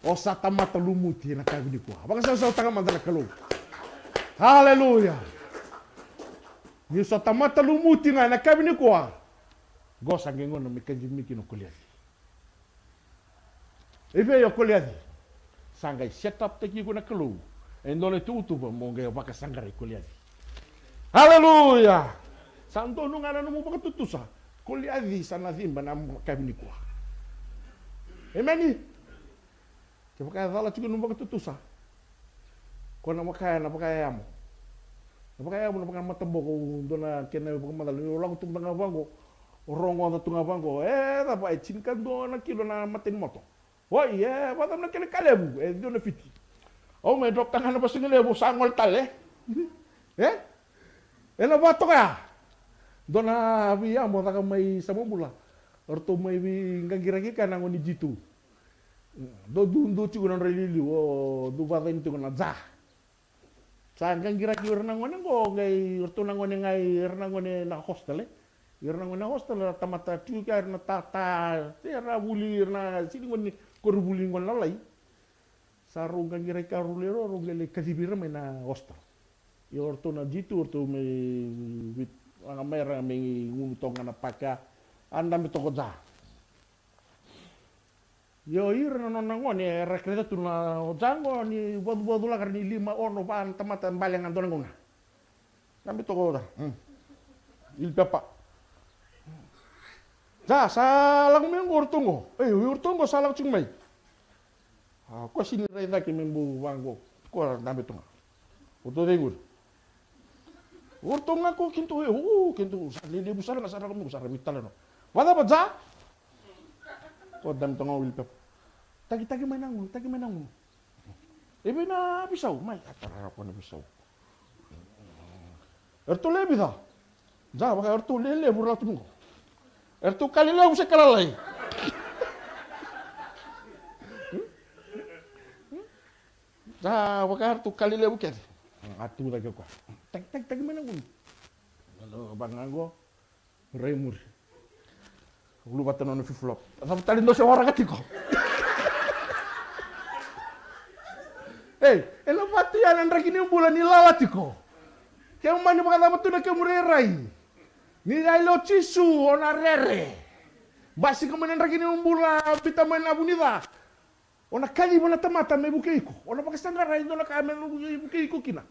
O sa tamata lumuti na kabini ko. Baka sa tanga mandala kalau. Haleluya. Ni sa tamata lumuti na kabini ko. Go sa ngengono mikanjimi kino kuliah. Eve yo kuliah. Sangai setup teki ko na kalau. Endole tu ba monge baka sangare kuliah. Haleluya. Santo nung ana numu pakatutusa. Kuliadi sana dhimba na kabini kwa. Amen. Kaya kaya dhala chuko numu pakatutusa. Kwa na makaya na pakaya mo. Na pakaya mo na pakaya matamboko dona kena pakamadalo. Ulang tung tanga bango. Rongo na tunga bango. Tapa chinkan do na kilo na matin moto. Woi batam na kena kalebu. Do na fiti. Oh may drop tangan na pasingalebu sangol tale. Ela bato kaya. Dona via mo taka mai samambula. Orto mai vi ngangiragi kana ngoni jitu. Do dundu ci gonon relili o du bata itu kana za. Sa ngangiragi orna ngone ngo ngai orto nangone ngai orna ngone na hostel. Orna ngone hostel tamata tu ka na tata. Tera buli orna sini ngone korbuli ngon lalai. Saru ngangiragi karulero rogele kadibira mai na hostel. Yo orto na jitu orto me wit ang mera me ngutong na paka andam to za. Yo ir no ngone rekreta tu na jango ni bodu la karni 5 ono ban tamatan balengan don ngona. Nambi to za. Il papa. Za salang me ngortungo. Urtungo salang chungmai. Ko sini renda ki membu wango. Ko nambi to. Uto dengur. Urtung aku kintu lili besar na sarang mo sarang mitala no. Wala ba za? Ko dam tonga wil pep. Tagi manang. Ibi na bisaw, may atarara ko na bisaw. Ertu lebi da. Za baka ertu lele burla tungo. Ertu kalile usa kalalay. Za baka ertu kalile buket. Atu lagi ko. Tag mana pun. Kalau bangang go remur. Lu batan ono flop. Tapi tadi ndo se orang katiko. ela watu ya nan raki ni bulan ni lawatiko. Kaya mani makata batu na kemurerai. Ni ai lo chisu ona rere. Basi kamanan raki ni umbula pita mana bunida. Ona kali mana tamata me bukeiko. Ona pakastangara indo na kame bukeiko kina.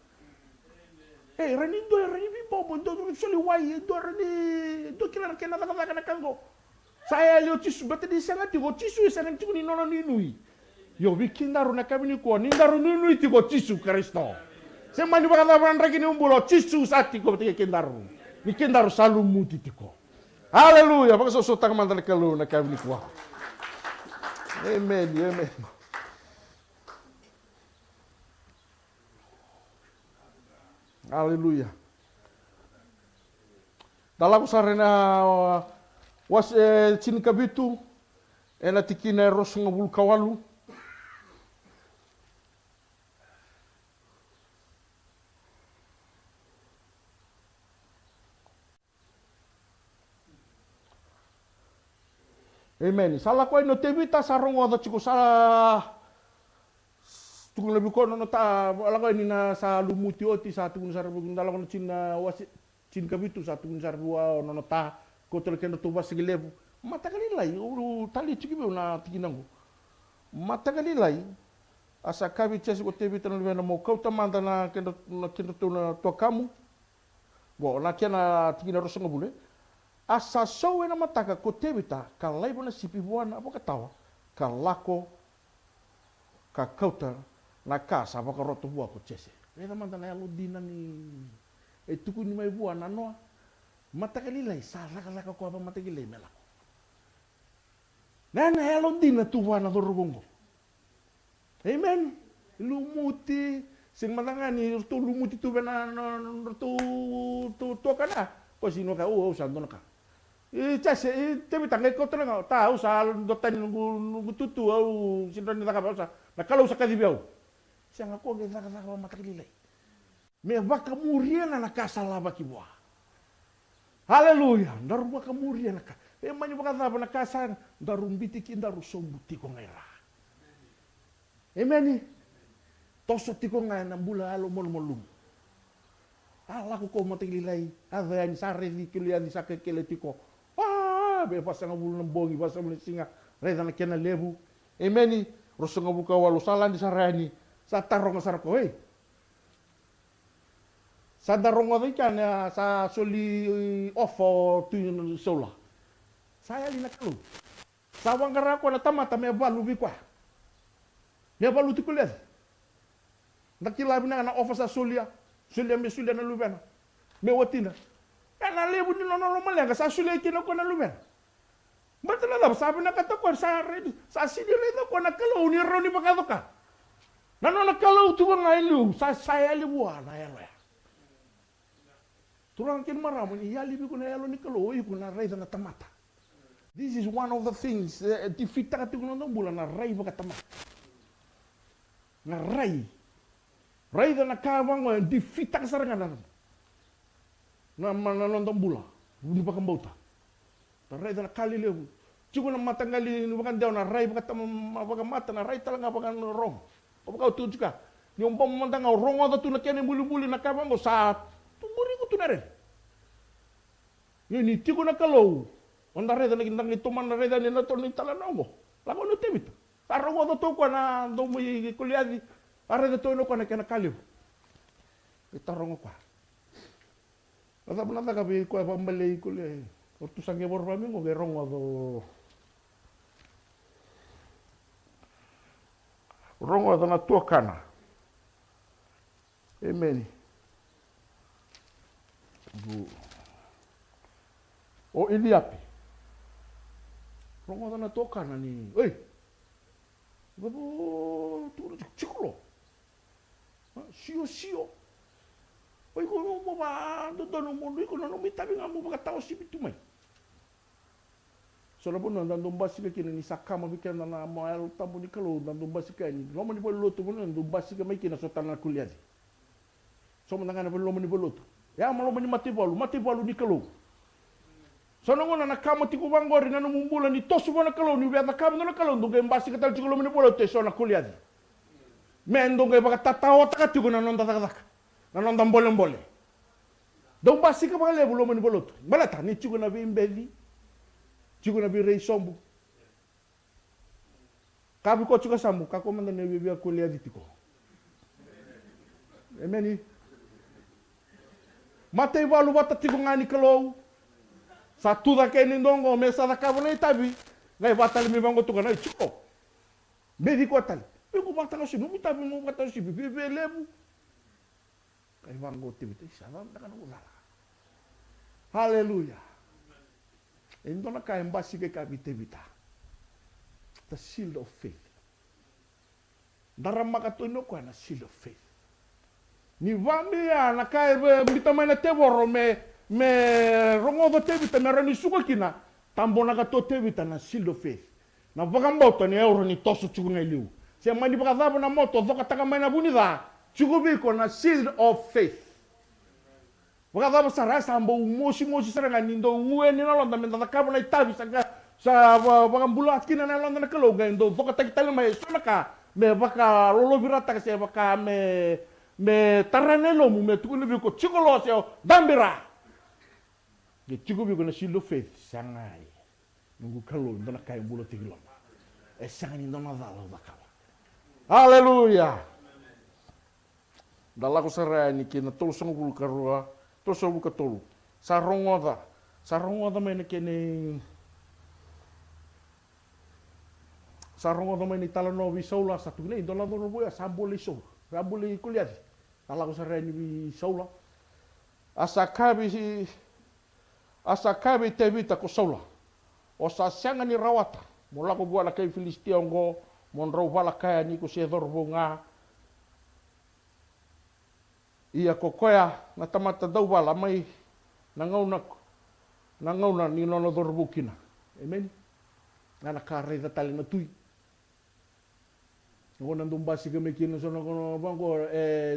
Rani bibo do soli wai do rani do kila kena na kango. Saya leo chisu bata di sana tigo chisu sana tigo ni nono ni nui. Yo bikin daru na kami ni ko ni daru ni nui tigo chisu Kristo. Semani bakata ban raki ni umbulo chisu sati ko tigo kendaru. Ni kendaru salu muti tiko. Haleluya, baka so tang mandan kalu na kami ni ko. Amen, amen. Haleluya. Dalam sarena was chin kabitu ena tikina ros ngabul kawalu. Amen. Salah ko no tebita sarong wada chiku sa tukun lebih kono no ta ala ko ni na sa lumuti oti sa tukun sarbu dalam no chin was chin kabitu sa tukun sarbu no ta ko tele kendo tu basi lebu mata kali lai uru tali chiki be na tikinango mata kali lai asa kabi chesi ko tebita no na mo ko tamanda na kendo tu na to kamu bo na kena tikina rosongo bule asa sowe na mataka ko tebita kalai bona sipi buana apa katawa kalako ka kauta na casa apa roto bua ko chese reda manda na lo dinani tuku ni mai buana no mata kali lai salah ko apa mata kali mela nana hello dina tu buana do rugongo amen lumuti sing matangani tu lumuti tu bena tu kana ko sino ka sando na ka Case tebita ngai ko tanga ta usa do tan ngu tutu au sindron ta ka usa na kalau usa ka dibiau siang ako ngai ta ka mata kali lai me baka muriana na casa lava ki bua haleluya ndaru baka muriana ka manyu baka ta na casa ndaru mbiti ki ndaru sombuti ko ngai ra emeni toso ti ko ngai na bula alo molum ala ko mata kali lai ava ni sare di kilian di sakekele tiko be pasanga bulu bongi basa muli singa reza na kena lebu emeni rosonga buka walu salan di sarani sa taronga sarako sa daronga kan sa soli ofo tu sola saya lina kalu sa wangara ko na tamata me balu bikwa me balu tikulet nakila bina na ofo sa solia me solia na lubena me watina kana lebu ni nono malenga sa solia kina ko na lubena Batala la sabi na katakon sa sini le ko na kalau ni roni pakatoka. Nano na kalau tu nga ilu sa saya libuan na yalo. Turang kin maramu ni yali bi ko na yalo ni kalau i ko na rai na tamata. This is one of the things tifita ka tuno ng bulan na rai ba tamata. Na rai. Rai na kawang tifita ka sarangan na mananong bulan. Hindi pa kambauta. Rai na kali lebu. Cukup na matanggali bukan daw na rai baka mata na rai talaga baka rong. O baka tu juga. Yung pamantang rong ato tu na kene buli-buli na kabang sa tumuri ko tu na rin. Yun iti ko na kalaw. Onda rai na gindang ituman na rai na to ni talanaw mo. Lako no tebit. Tarong ato to ko na do mo kuliadi. Are na to no ko na kena kaliw. Itarong ko. Nata nata kabi ko pambali kuliadi. Waktu sange borba mingo gerong ado rongo ado na tua kana. Amen. Bu. O iliapi. Rongo ado na tua kana ni. Oi. Babu tu chikulo. Sio. Oi ko mo ba do no mundo ko no mitabi ngamu baka tao sibitu mai. Soalnya pun nandung basi ke kini sakama bikin na mo el tamu ni kalau nandung basi ke ni lomo ni boloto pun nandung basi ke mai kina sotan na kuliah. So menangana pun lomo ni boloto. Ya malo ni mati balu ni kalau. So nongona na kama tiku bangori na mumbulan ni tosu na kalau ni biata kama na kalau ndu basi ke tal lomo ni boloto so na kuliah. Mendo ngai baka tatao taka tigo na nonda taka. Na nonda mbole. Dong basi ka baka lebu lo mani boloto. Balata ni tigo na bimbeli. Tigo na bi rei sombu. Kabi ko tigo sambu kako manda ne bibi akulia ditiko. Emeni. Matei walu bata tigo ngani kalou. Sa tuda ke nindongo me sa da kabo nei tabi. Ngai bata le mi bango tuga na chiko. Medi ko tali. Pego bata ka sinu mi tabi mo bata si bibi lebu. Kai bango tibi te sa da kana ulala. Hallelujah. Indona ka embasi ke kabi tebita. The shield of faith. Darama ka tono ko na shield of faith. Ni vambi ya na kai mbita mai na teboro me rongo do tebita me rani suko kina tambona ka to tebita na shield of faith. Na vagamboto ni euro ni tosu chuku na liu. Se mani baka na moto doka taka mai na bunida chuku biko na shield of faith. Baka dabo sa rasa ambo mosi saranga nindo uwe ni na londa menda kabo na itabi sa vagambulat kina na londa na kaloga indo doka taki tali mai sonaka me baka lolo virata ka se baka me taranelo mu me tukuni biko chikolo se dambira. Ge chiku biko na shield of faith sangai. Nungu kalo ndona kai bulo tigilo. Sangani ndona dalo bakala. Hallelujah. Dalaku sarani kina tolu songu karua, tolu songu katolu. Sarongoda mena kene Sarongoda mena talanovi soula satu ne ndona dono boya sambole so. Sambole kuliati. Dalaku sarani bi soula. Asakabi tevita ko soula. O sa sianga ni rawata. Mula ko buat lakai Filistia ngo. Mon rau vala kaya ni ko se dorbo nga. Ia ko koya na tamata dau vala mai. Nangauna ni nono dorbo kina. Amen. Ngana kare da tali na tui. Ngo nandung basi ke mekino sono kono bango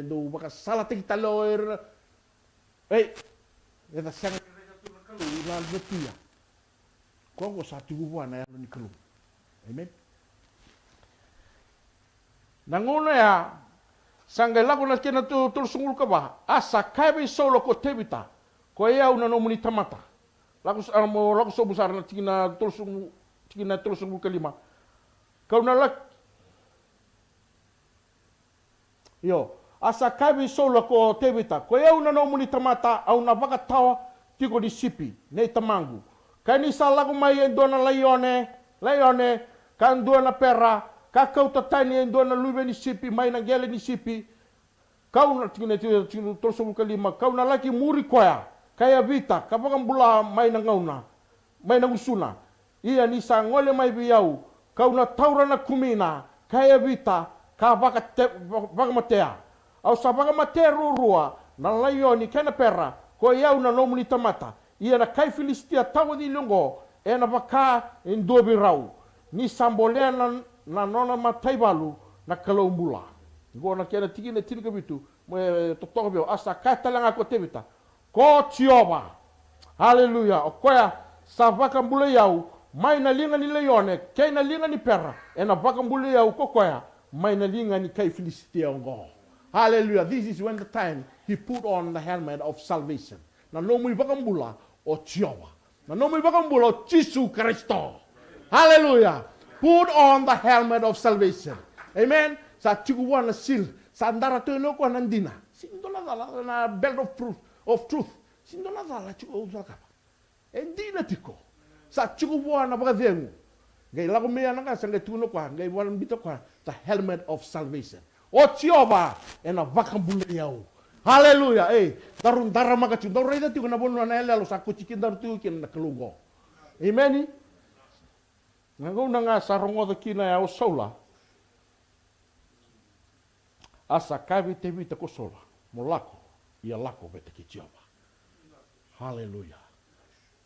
do baka sala teki talo eta sianga ni rega tu na kalu na betia. Kongo satu buah na yalo ni kalu. Amen. Nangona ya sangai lagu na kena tu sungul ka ba asa kabe solo ko tebita ko ya una no muni tamata lagu so besar na tingina sungul kelima kau na lak yo asa kabe solo ko tebita ko ya una no muni tamata au na baka tawa tiko di sipi nei tamangu kani salagu mai dona layone kan dona pera kakau tatani dona lube ni sipi mai na gele ni sipi kau na tingina tosong kalima kau na laki muri koya kaya vita kapang bula mai na ngauna mai na usuna iya ni sangole mai biau kau na taura na kumina kaya vita ka baka matea au sa baka matea rurua na layoni kena pera ko yau na nomuni tamata ia na kai Filistia tawa di longo na baka indobi rau ni sambolena na nona matai balu na kalau mula. Go na kena tiki na tini kabitu me totoko bio asa kata langa ko tebita. Ko tioba. Hallelujah. O koya sa vaka mbula yau mai na linga ni leone, kai na linga ni pera. Na vaka mbula yau ko koya mai na linga ni kai Filistia ngo. Hallelujah. This is when the time he put on the helmet of salvation. Na nomu vaka mbula o tioba. Na nomu vaka mbula o Jesu Kristo. Hallelujah. Put on the helmet of salvation. Amen. Sa tiguan na seal. Sa andara to no ko nandina. Sindo na dala na belt of truth. Sindo na dala tigo usaka. Endina tiko. Sa tiguan na bagadengu. Gai lago me na ka sanga tuno kwa. Gai wan bito kwa. The helmet of salvation. O tioba ena vakambule yau. Hallelujah. Darun darama ka tu. Dorida tigo na bono na ele lo sa kuchikin daru tu kin na kalungo. Amen. Ngau nga sarongo da kina ya o sola. Asa kavi te vita ko sola. Mo lako. Ia lako bete ki tioba. Hallelujah.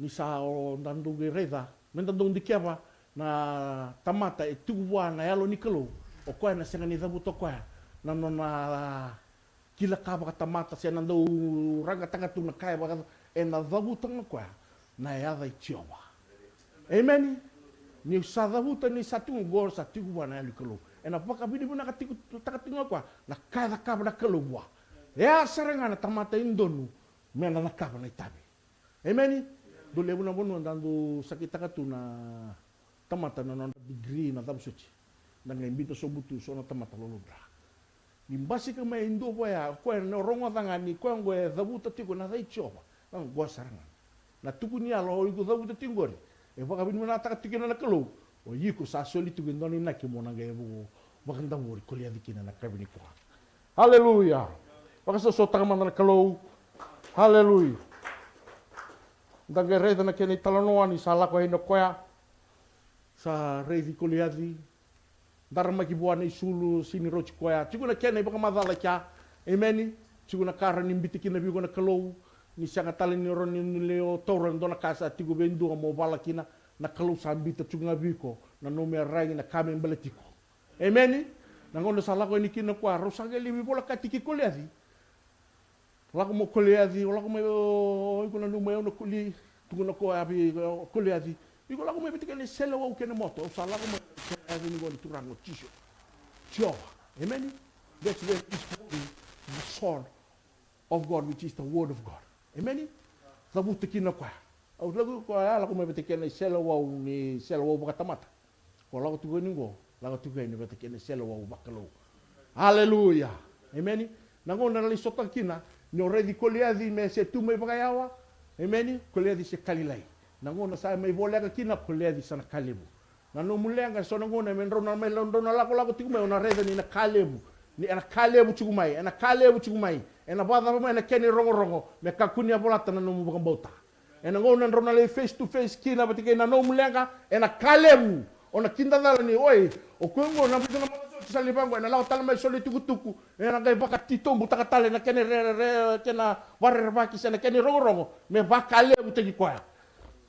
Ni sa o nandungi reda. Mendandung di kiava. Na tamata e tuwa na yalo ni kalu. O koe na senga ni dhabuto koe. Na nona kila kava ka tamata. Se nandau ranga tangatu na kaya baka. E na dhabuto na koe. Na yada i tioba. Amen. Ni sadhavuta ni satu gor satu wana likolo. ena paka bini bina katiku takatinga kwa na kada kaba na kalubwa ya sarenga na tamata indonu mena na kaba na itabi amen do lebu na bono dando sakita katu na tamata na degree na tabu suci na ngembito sobutu so na tamata lolobra nimbasi ka mai indo ya ko na rongo tangani ko ngwe dabuta tiko na dai choba ang gua sarenga na tuku ni alo iku dabuta tingori e paka bini bina takatikina na kalu o yiku sa soli tu gendoni na ki mona gebu bakanda mori kolia dikina na kabini ko haleluya baka so tanga na kalau haleluya daga rei na keni talanoa ni sala ko hino koya sa rei di kolia di darma ki buana isulu sini rochi koya chiguna kene baka madala kya emeni chiguna kara ni mbitiki na bigo na kalau ni sanga tali ni ron ni leo torang dona kasa tigo bendu mo bala kina na kalau sambita chunga biko na nome rai na kame mbeletiko emeni na ngono sala ko ni kina kwa rosanga libi bola katiki koleadi lako mo koleadi lako mo iko na nume ono kuli tuguna ko abi koleadi iko lako mo bitike ni selo o kene moto sala ko mo koleadi ni goni turango chisho chio emeni that's where is holding the sword of God which is the word of God amen labu tekina kwa au lagu ko ala ko me beteke na selo wa ni selo wa bakatamata ko lagu tu ningo lagu tu ni beteke na selo wa bakalo haleluya amen nango na li sota kina no redi koleadi me se tu me bagayawa amen koleadi se kalilai nango na sa me volega kina koleadi sana kalebu na no mulenga so nango na men rona me londo na lagu tu me na redi ni na kalebu ni ana kalebu chugumai ana kalebu chugumai ena bada mo ena keni rongo me kakunia bolata na no mbota ena ngona rona le face to face kina batike na no mulenga ena kalebu ona kinda dala ni oi o kwengo na bituna mo so salibango ena la tala mai soli tukutuku ena ngai baka titombu takatale na keni re kena warre baki sena keni rongo me bakalebu tegi kwa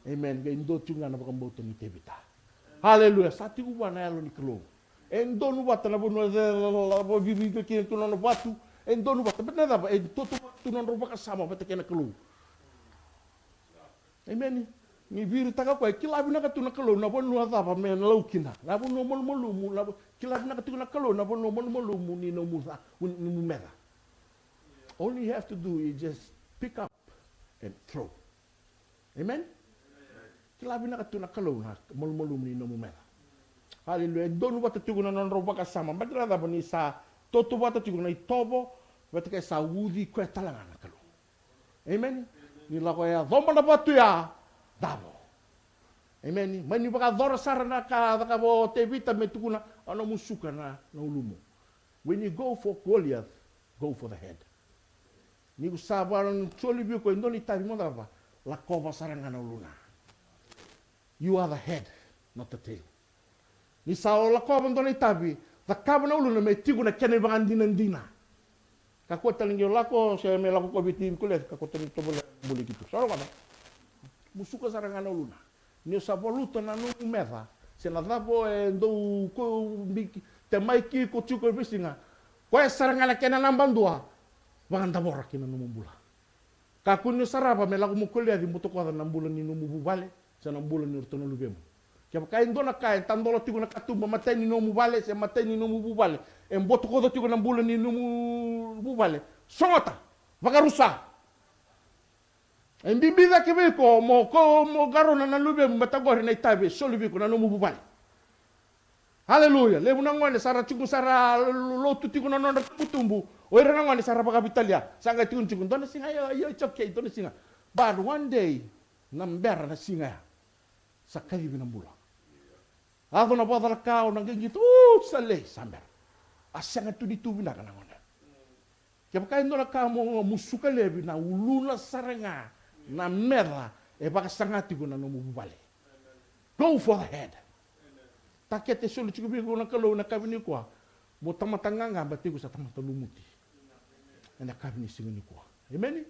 amen ngai ndo tunga na mbota ni tebita haleluya satiku bana yalo ni klo endo nu bata na bono la bibi ke tu no batu endo nu bata bena da en toto tu no roba kasama bata kena kelu amen ni biru taka ko kilabi na tu na kelu na bono ada ba men laukina na bono mol molumu na kilabi na tu na kelu na bono mol molumu ni no musa ni mera all you have to do is just pick up and throw amen kilabi na tu na kelu na mol molumu ni no mera haleluya donu bata tuguna non roba kasama badra da bani sa toto bata tuguna itobo bata ka sa wudi ko talanga na kalu amen ni la ko ya domba na batu ya dabo amen mani baka dora sarana ka bo tevita metuguna ano musuka na ulumu when you go for Goliath go for the head ni ku sabaran choli bi ko ndoni tari mo dava la kova saranga na uluna you are the head not the tail ni sao la ko abandona itabi ta kabana ulu na metigu na kene bangandina ndina ka ko talingi lako se me lako ko biti ko le ka ko talingi to bole gitu soro kana musuka sarangana ulu na ni sa voluto na no meva se na dabo ndo ko biki te maiki ko chuko bisinga ko sarangana kene nambandua banganda bora kina no mumbula ka kunyo saraba me lako mo ko le di muto ko na mbula ni no mubale se na mbula ni urtono lubemu Kaya kain dona kain tandolo tigo na katumba matay ni no mubale se matay ni no mubale en boto ko tigo na bula ni no mubale songota vagarusa en bibida ke ko mo garona na lube matagore na itabe so lube ko na no mubale haleluya lebu na ngone sara tigo sara lotu tigo na no kutumbu o ira na ngone sara bagabitalia sanga tigo tigo dona singa yo choke dona singa but one day nambera na singa sakali binambula Ako na bother kao nang gingit sale samber. Asanga tu ditubi na kana ngona. Kaya kain na ka mo musuka lebi na uluna saranga na mera e baka sangati ko na no mubale. Go for the head. Takete sulu chukubi ko na kalo na kabini ko. Mo tamatanga nga bati ko sa tamatalumuti. Na kabini singini ko. Amen.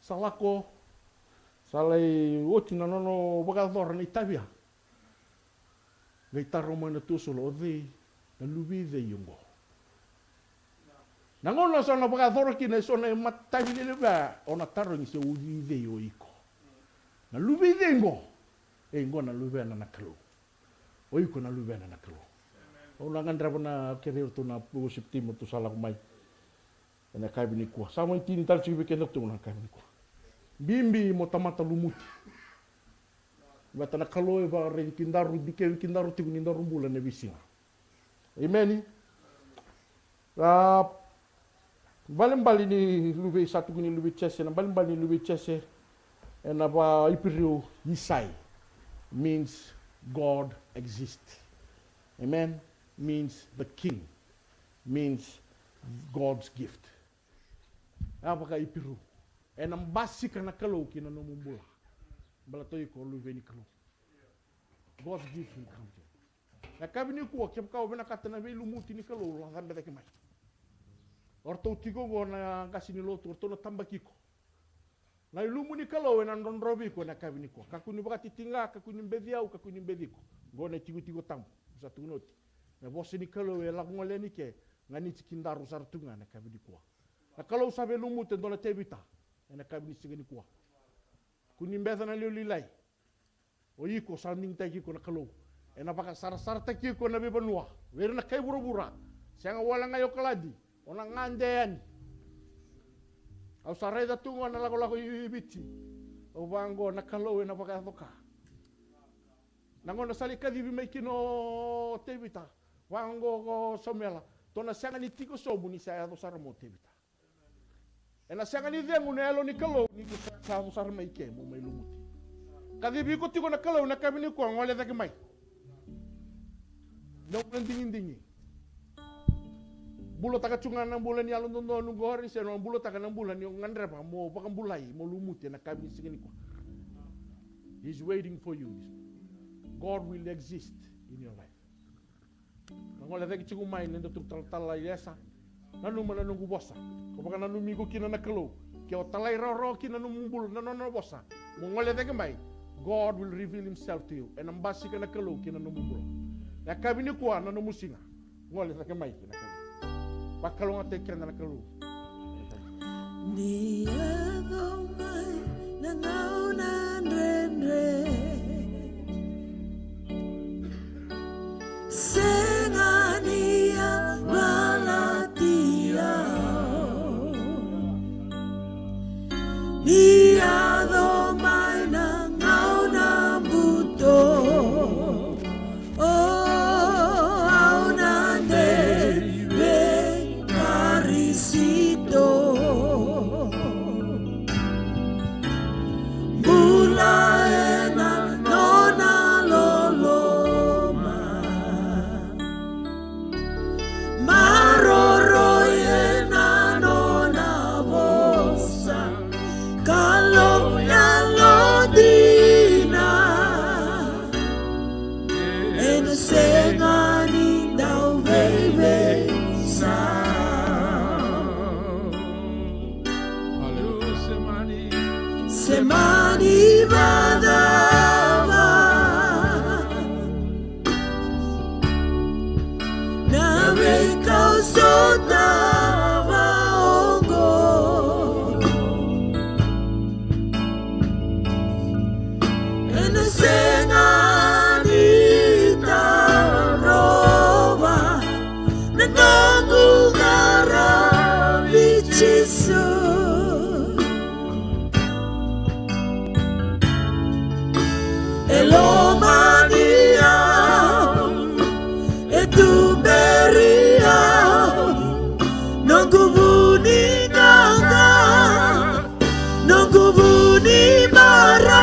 Salako salai oti na nono bagador ni tabia. Ngai taro mo na tusolo de na lubi de yungo. Nangono so na bagador ki na so na matabi le ba ona taro ni se udi de yo iko. Na lubi de ngo. E ngo na lubi na nakalo. Oi ko na lubena na kalo. Ulangan drapa na kerir tu na worship team tu salah mai. Na kai bini kuah. Sama tini tal cibi kena tu na kai bini kuah. Bimbi mo tamata lumuti. Bata na kalo e ba re kindaru dike kindaru ti kindaru bula ne bisinga. Amen. Bali ni lube satu kini lube chese na bali lube chese. And ba ipiru Yisai means God exists. Amen. Means the king. Means God's gift. Apakah ipiru? And ang basi ka na kalo kina namumula. Balatoy ko lube ni kalo. God's gift will come to you. Na kabi ni kuwa kaya kau bina kata na velu muti ni kalo lang sampai tak kemai. Orto tigo go na kasi ni lotu orto na tambakiko. Na ilumu ni kalo na ndonrobi ko na kabi ni kuwa. Kaku ni bakati tinga, kaku ni bediau, kaku ni bediko. Go na tigo tambo satu noti. Na bosi ni kalo lang ngole ni ke ngani tikindaru sartunga na kabi ni kuwa. Na kalau sabe lumu tendo na tebita na kabi ni sige ni kuwa. Kuning beza na liulilai. O iko sanding taki ko na kalo. E napaka sar-sar taki ko na bebanua. Wera na kay bura-bura. Siya nga wala ngayo kaladi. O na ngandeyan. Au saray da tungo na lako-lako ibiti. O bango na kalo e napaka toka. Nango na sali kadi may kino tebita. Wango ko somela. To na siya nga ni tiko sobu ni siya ato saramo tebita. E na siya nga ni demo na elo ni kalo. Ni sa ato saramo ike mo may lumuti. Kadibi ko tiko na kalaw na kami ni kuang wala taki mai. Nang dingin-dingin. Bulo taka cungan ng bulan ni alon tondo nunggu hari siya no bulo taka ng bulan yung ngandra pa mo pakang bulay mo lumuti na kami sige ni kuang. He's waiting for you. God will exist in your life. Nang wala taki cungan mai nendo tuk talay yesa. Nanu mananunggu bosa. Kapag nanumigo kina na kalaw. Kaya talay raw kina numumbul nanono bosa. Mo wala taki mai. God will reveal himself to you. And ang basi ka na kalo, kinanumubulo. Na kami ni kuwa, nanumusinga. Ngole sa kamay, kinakami. Pakalong ate kaya na kalo. Niyago may nangaunan renre Senga niya malatiao Niyago may nangaunan buto Oh, aunan de carisito Bulaena nona loloma Maroroyena nona vosa Kaloya lodina En senganin daw baby sa Semani badava Na kau sotava ongo En sengani tarova Na nongu gara bichiso Elomania Etuberia Nonguvuni ganga Nonguvuni mara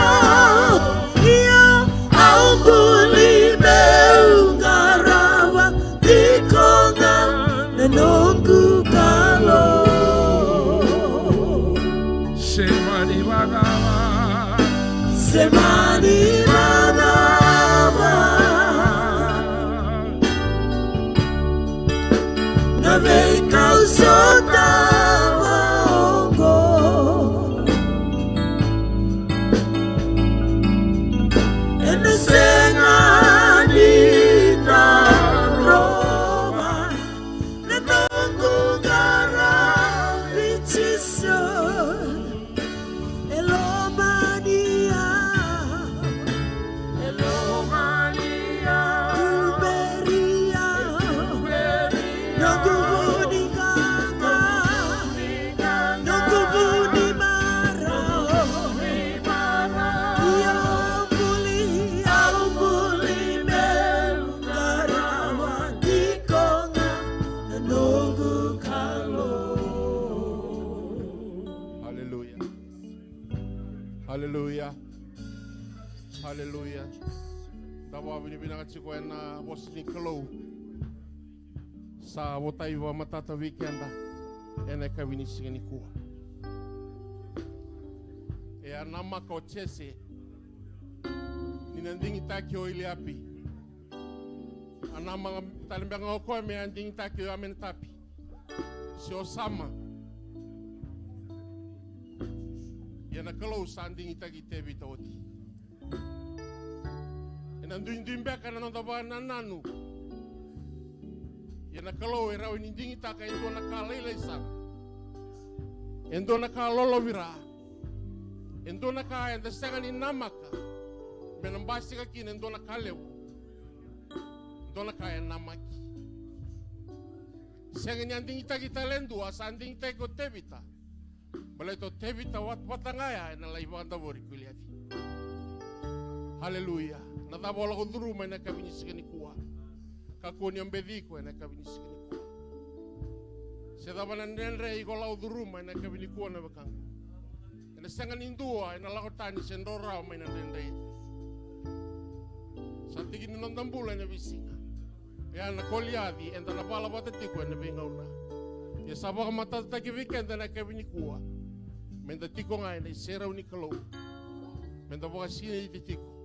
Ia aumbuli meungarawa Dikonga Nenonggu kalo Semani bagava Semani badava Na vei kau sotava ongo E na sengani tarova Na nongu gara bichiso Elomania Haleluya. Haleluya. Tawa binibina chiko na bosni kalau. Sa wotai wa matata weekenda. Ene kavini singeni kuwa. E anama ko chese. Ninandingi taki o ili api. Anama talimbanga oko me andingi taki o amen tapi. Si osama. Yana kalau sandingi taki tebi tawati. Enanduin beka na nontawa nananu. Yana kalau era indingi taka endo na kalele sana. Endo na kalolo vira. Endo na ka enda sangani namaka. Benambasi ka kin endo na kaleu. Endo na ka namaki. Sangani andingi taki talendu asandingi taki ko tebita. Balai to tebita watangaya na laibanda bori kuliati. Haleluya. Natabola ko duruma na kabini sigani kuwa. Kakoni ambediko na kabini sigani kuwa. Sedabana nendre iko lau duruma na kabini kuwa na bakang. Na sangan indua na lakotani sendora mai na nendre. Satiki ni nondambula na bisinga. Ya na koliadi enda na bala batatiko na bingauna. Ya sabaka matata ki weekend na kabini kuwa. Menda tiko ngai na sera unikalo. Menda boka sini tiko.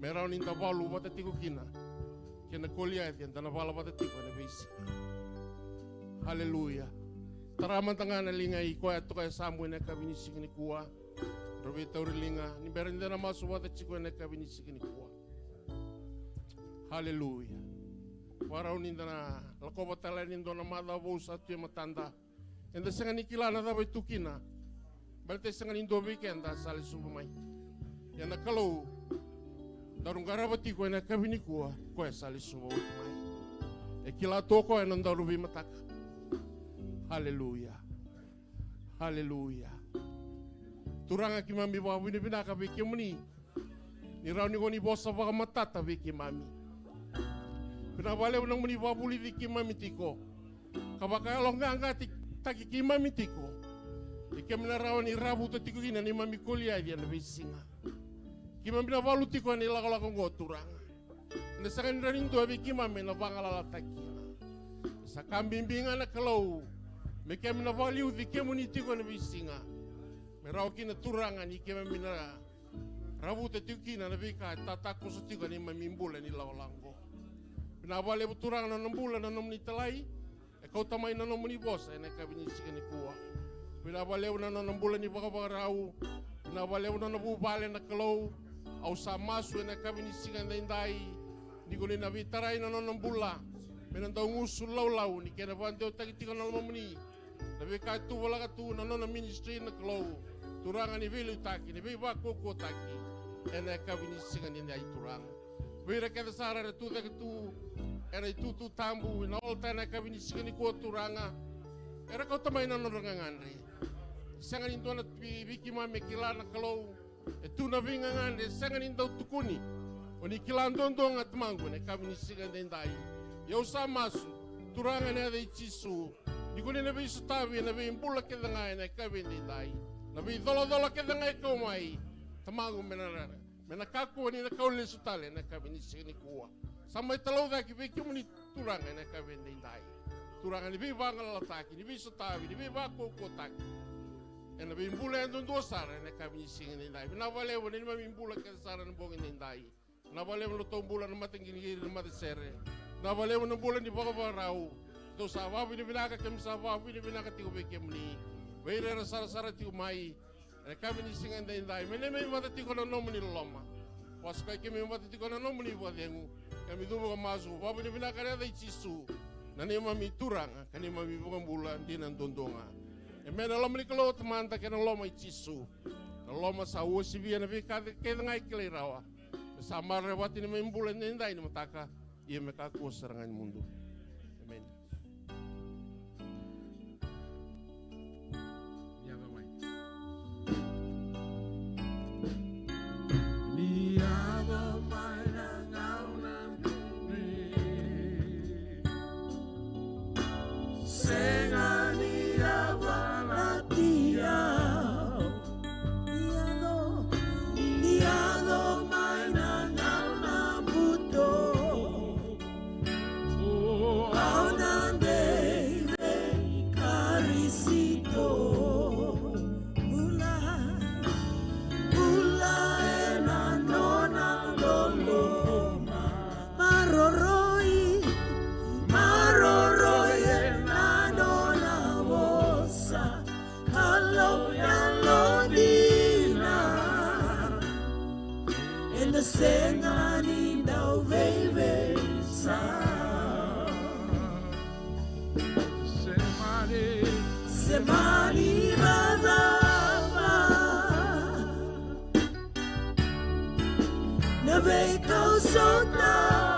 Merau ni tabalu bata tiko kina. Kena kolia dia dana bala bata tiko na bisi. Haleluya. Taraman tanga na linga iko ato kay samu na kabini sigini kuwa. Robita urilinga ni berenda na masu bata tiko na kabini sigini kuwa. Haleluya. Warau ni dana lako batala ni dona mada bo satu matanda. Enda sangani kilana da baitu kina. Balte sangani do weekend sali subumai. Yana kalau darung garabati ko na kabini kuwa ko sali sumo mai e kila toko e nandaru vi mataka. Haleluya. Haleluya. Turanga ki mami wa bini bina ka biki muni ni rauni ko ni bosa ba matata biki mami pina wale unang muni wa buli biki mami tiko kabaka longa ngati taki ki mami tiko ikemna rawani rabu to tiko ina ni mami kolia dia na bisinga. Kima bina walu tiko ni lako ngoturang. Na sakan ranin to abi kima me na bangala takina. Sa kambimbinga na kalau. Me kem na valiu di kemu ni tiko na bisinga. Me rau kina turangan ni kema mina. Rabu te tikina na bika tatako sa tiko ni mamimbula ni laolango. Bina vale turang na nambula na nomni talai. E kau tamay na nomni bosa na kabini sikani kuwa. Bina vale na nambula ni baka rau. Bina vale na nabubale na kalau. Au samasu na kabini singa ndai ni ko na vitarai na nonambula menanda ngusul lau ni kena vante takitiko na mamuni na be ka tu wala ka tu na nona ministry na klo turanga ni velu taki ni be ba koko taki ena kabini singa ndai turanga be ra ka sara tu da tu era tu tambu na olta na kabini singa ni ko turanga era ka tamai na nonanga ngandre sanga ni dona biki mame kilana klo e tu na vinga ngande sanga ni dau tukuni oni kilandondong at mangu ne kabini siga dendai yo samasu turanga ne de chisu dikuni ne be stavi ne be impula ke danga ne kabini dai na be dolo ke danga ko mai tamangu mena kaku ni na kaule sutale ne kabini siga ni kuwa samai talau da ki be kimuni turanga ne kabini dai turanga ni be vanga la taki ni be stavi ni be va ko taki e na bimbula endo ndo sara na kabini singa ndai na vale woni ma bimbula ke sara no bongi ndai na vale no tombula no matingi no matsere na vale no bula ni baka rau to sa va bini binaka kem sa va bini binaka ti be kemni veire ra sara ti mai na kabini singa ndai mene me mata ti ko no muni loma was ka ke me mata ti ko no muni vo dengu kami dumo ko masu va bini binaka ra dai chisu na ne mami turanga kani mami bula dinan dondonga. E mena loma ni kalo tamanta kena loma ichisu. Na loma sa uosi via na vika keda ngai kile rawa. Sa marre wati ni membula nenda ini mataka. Ia meka kuasa rangan mundo. Amen. sengani dau veve sa semani badava na vei kau sota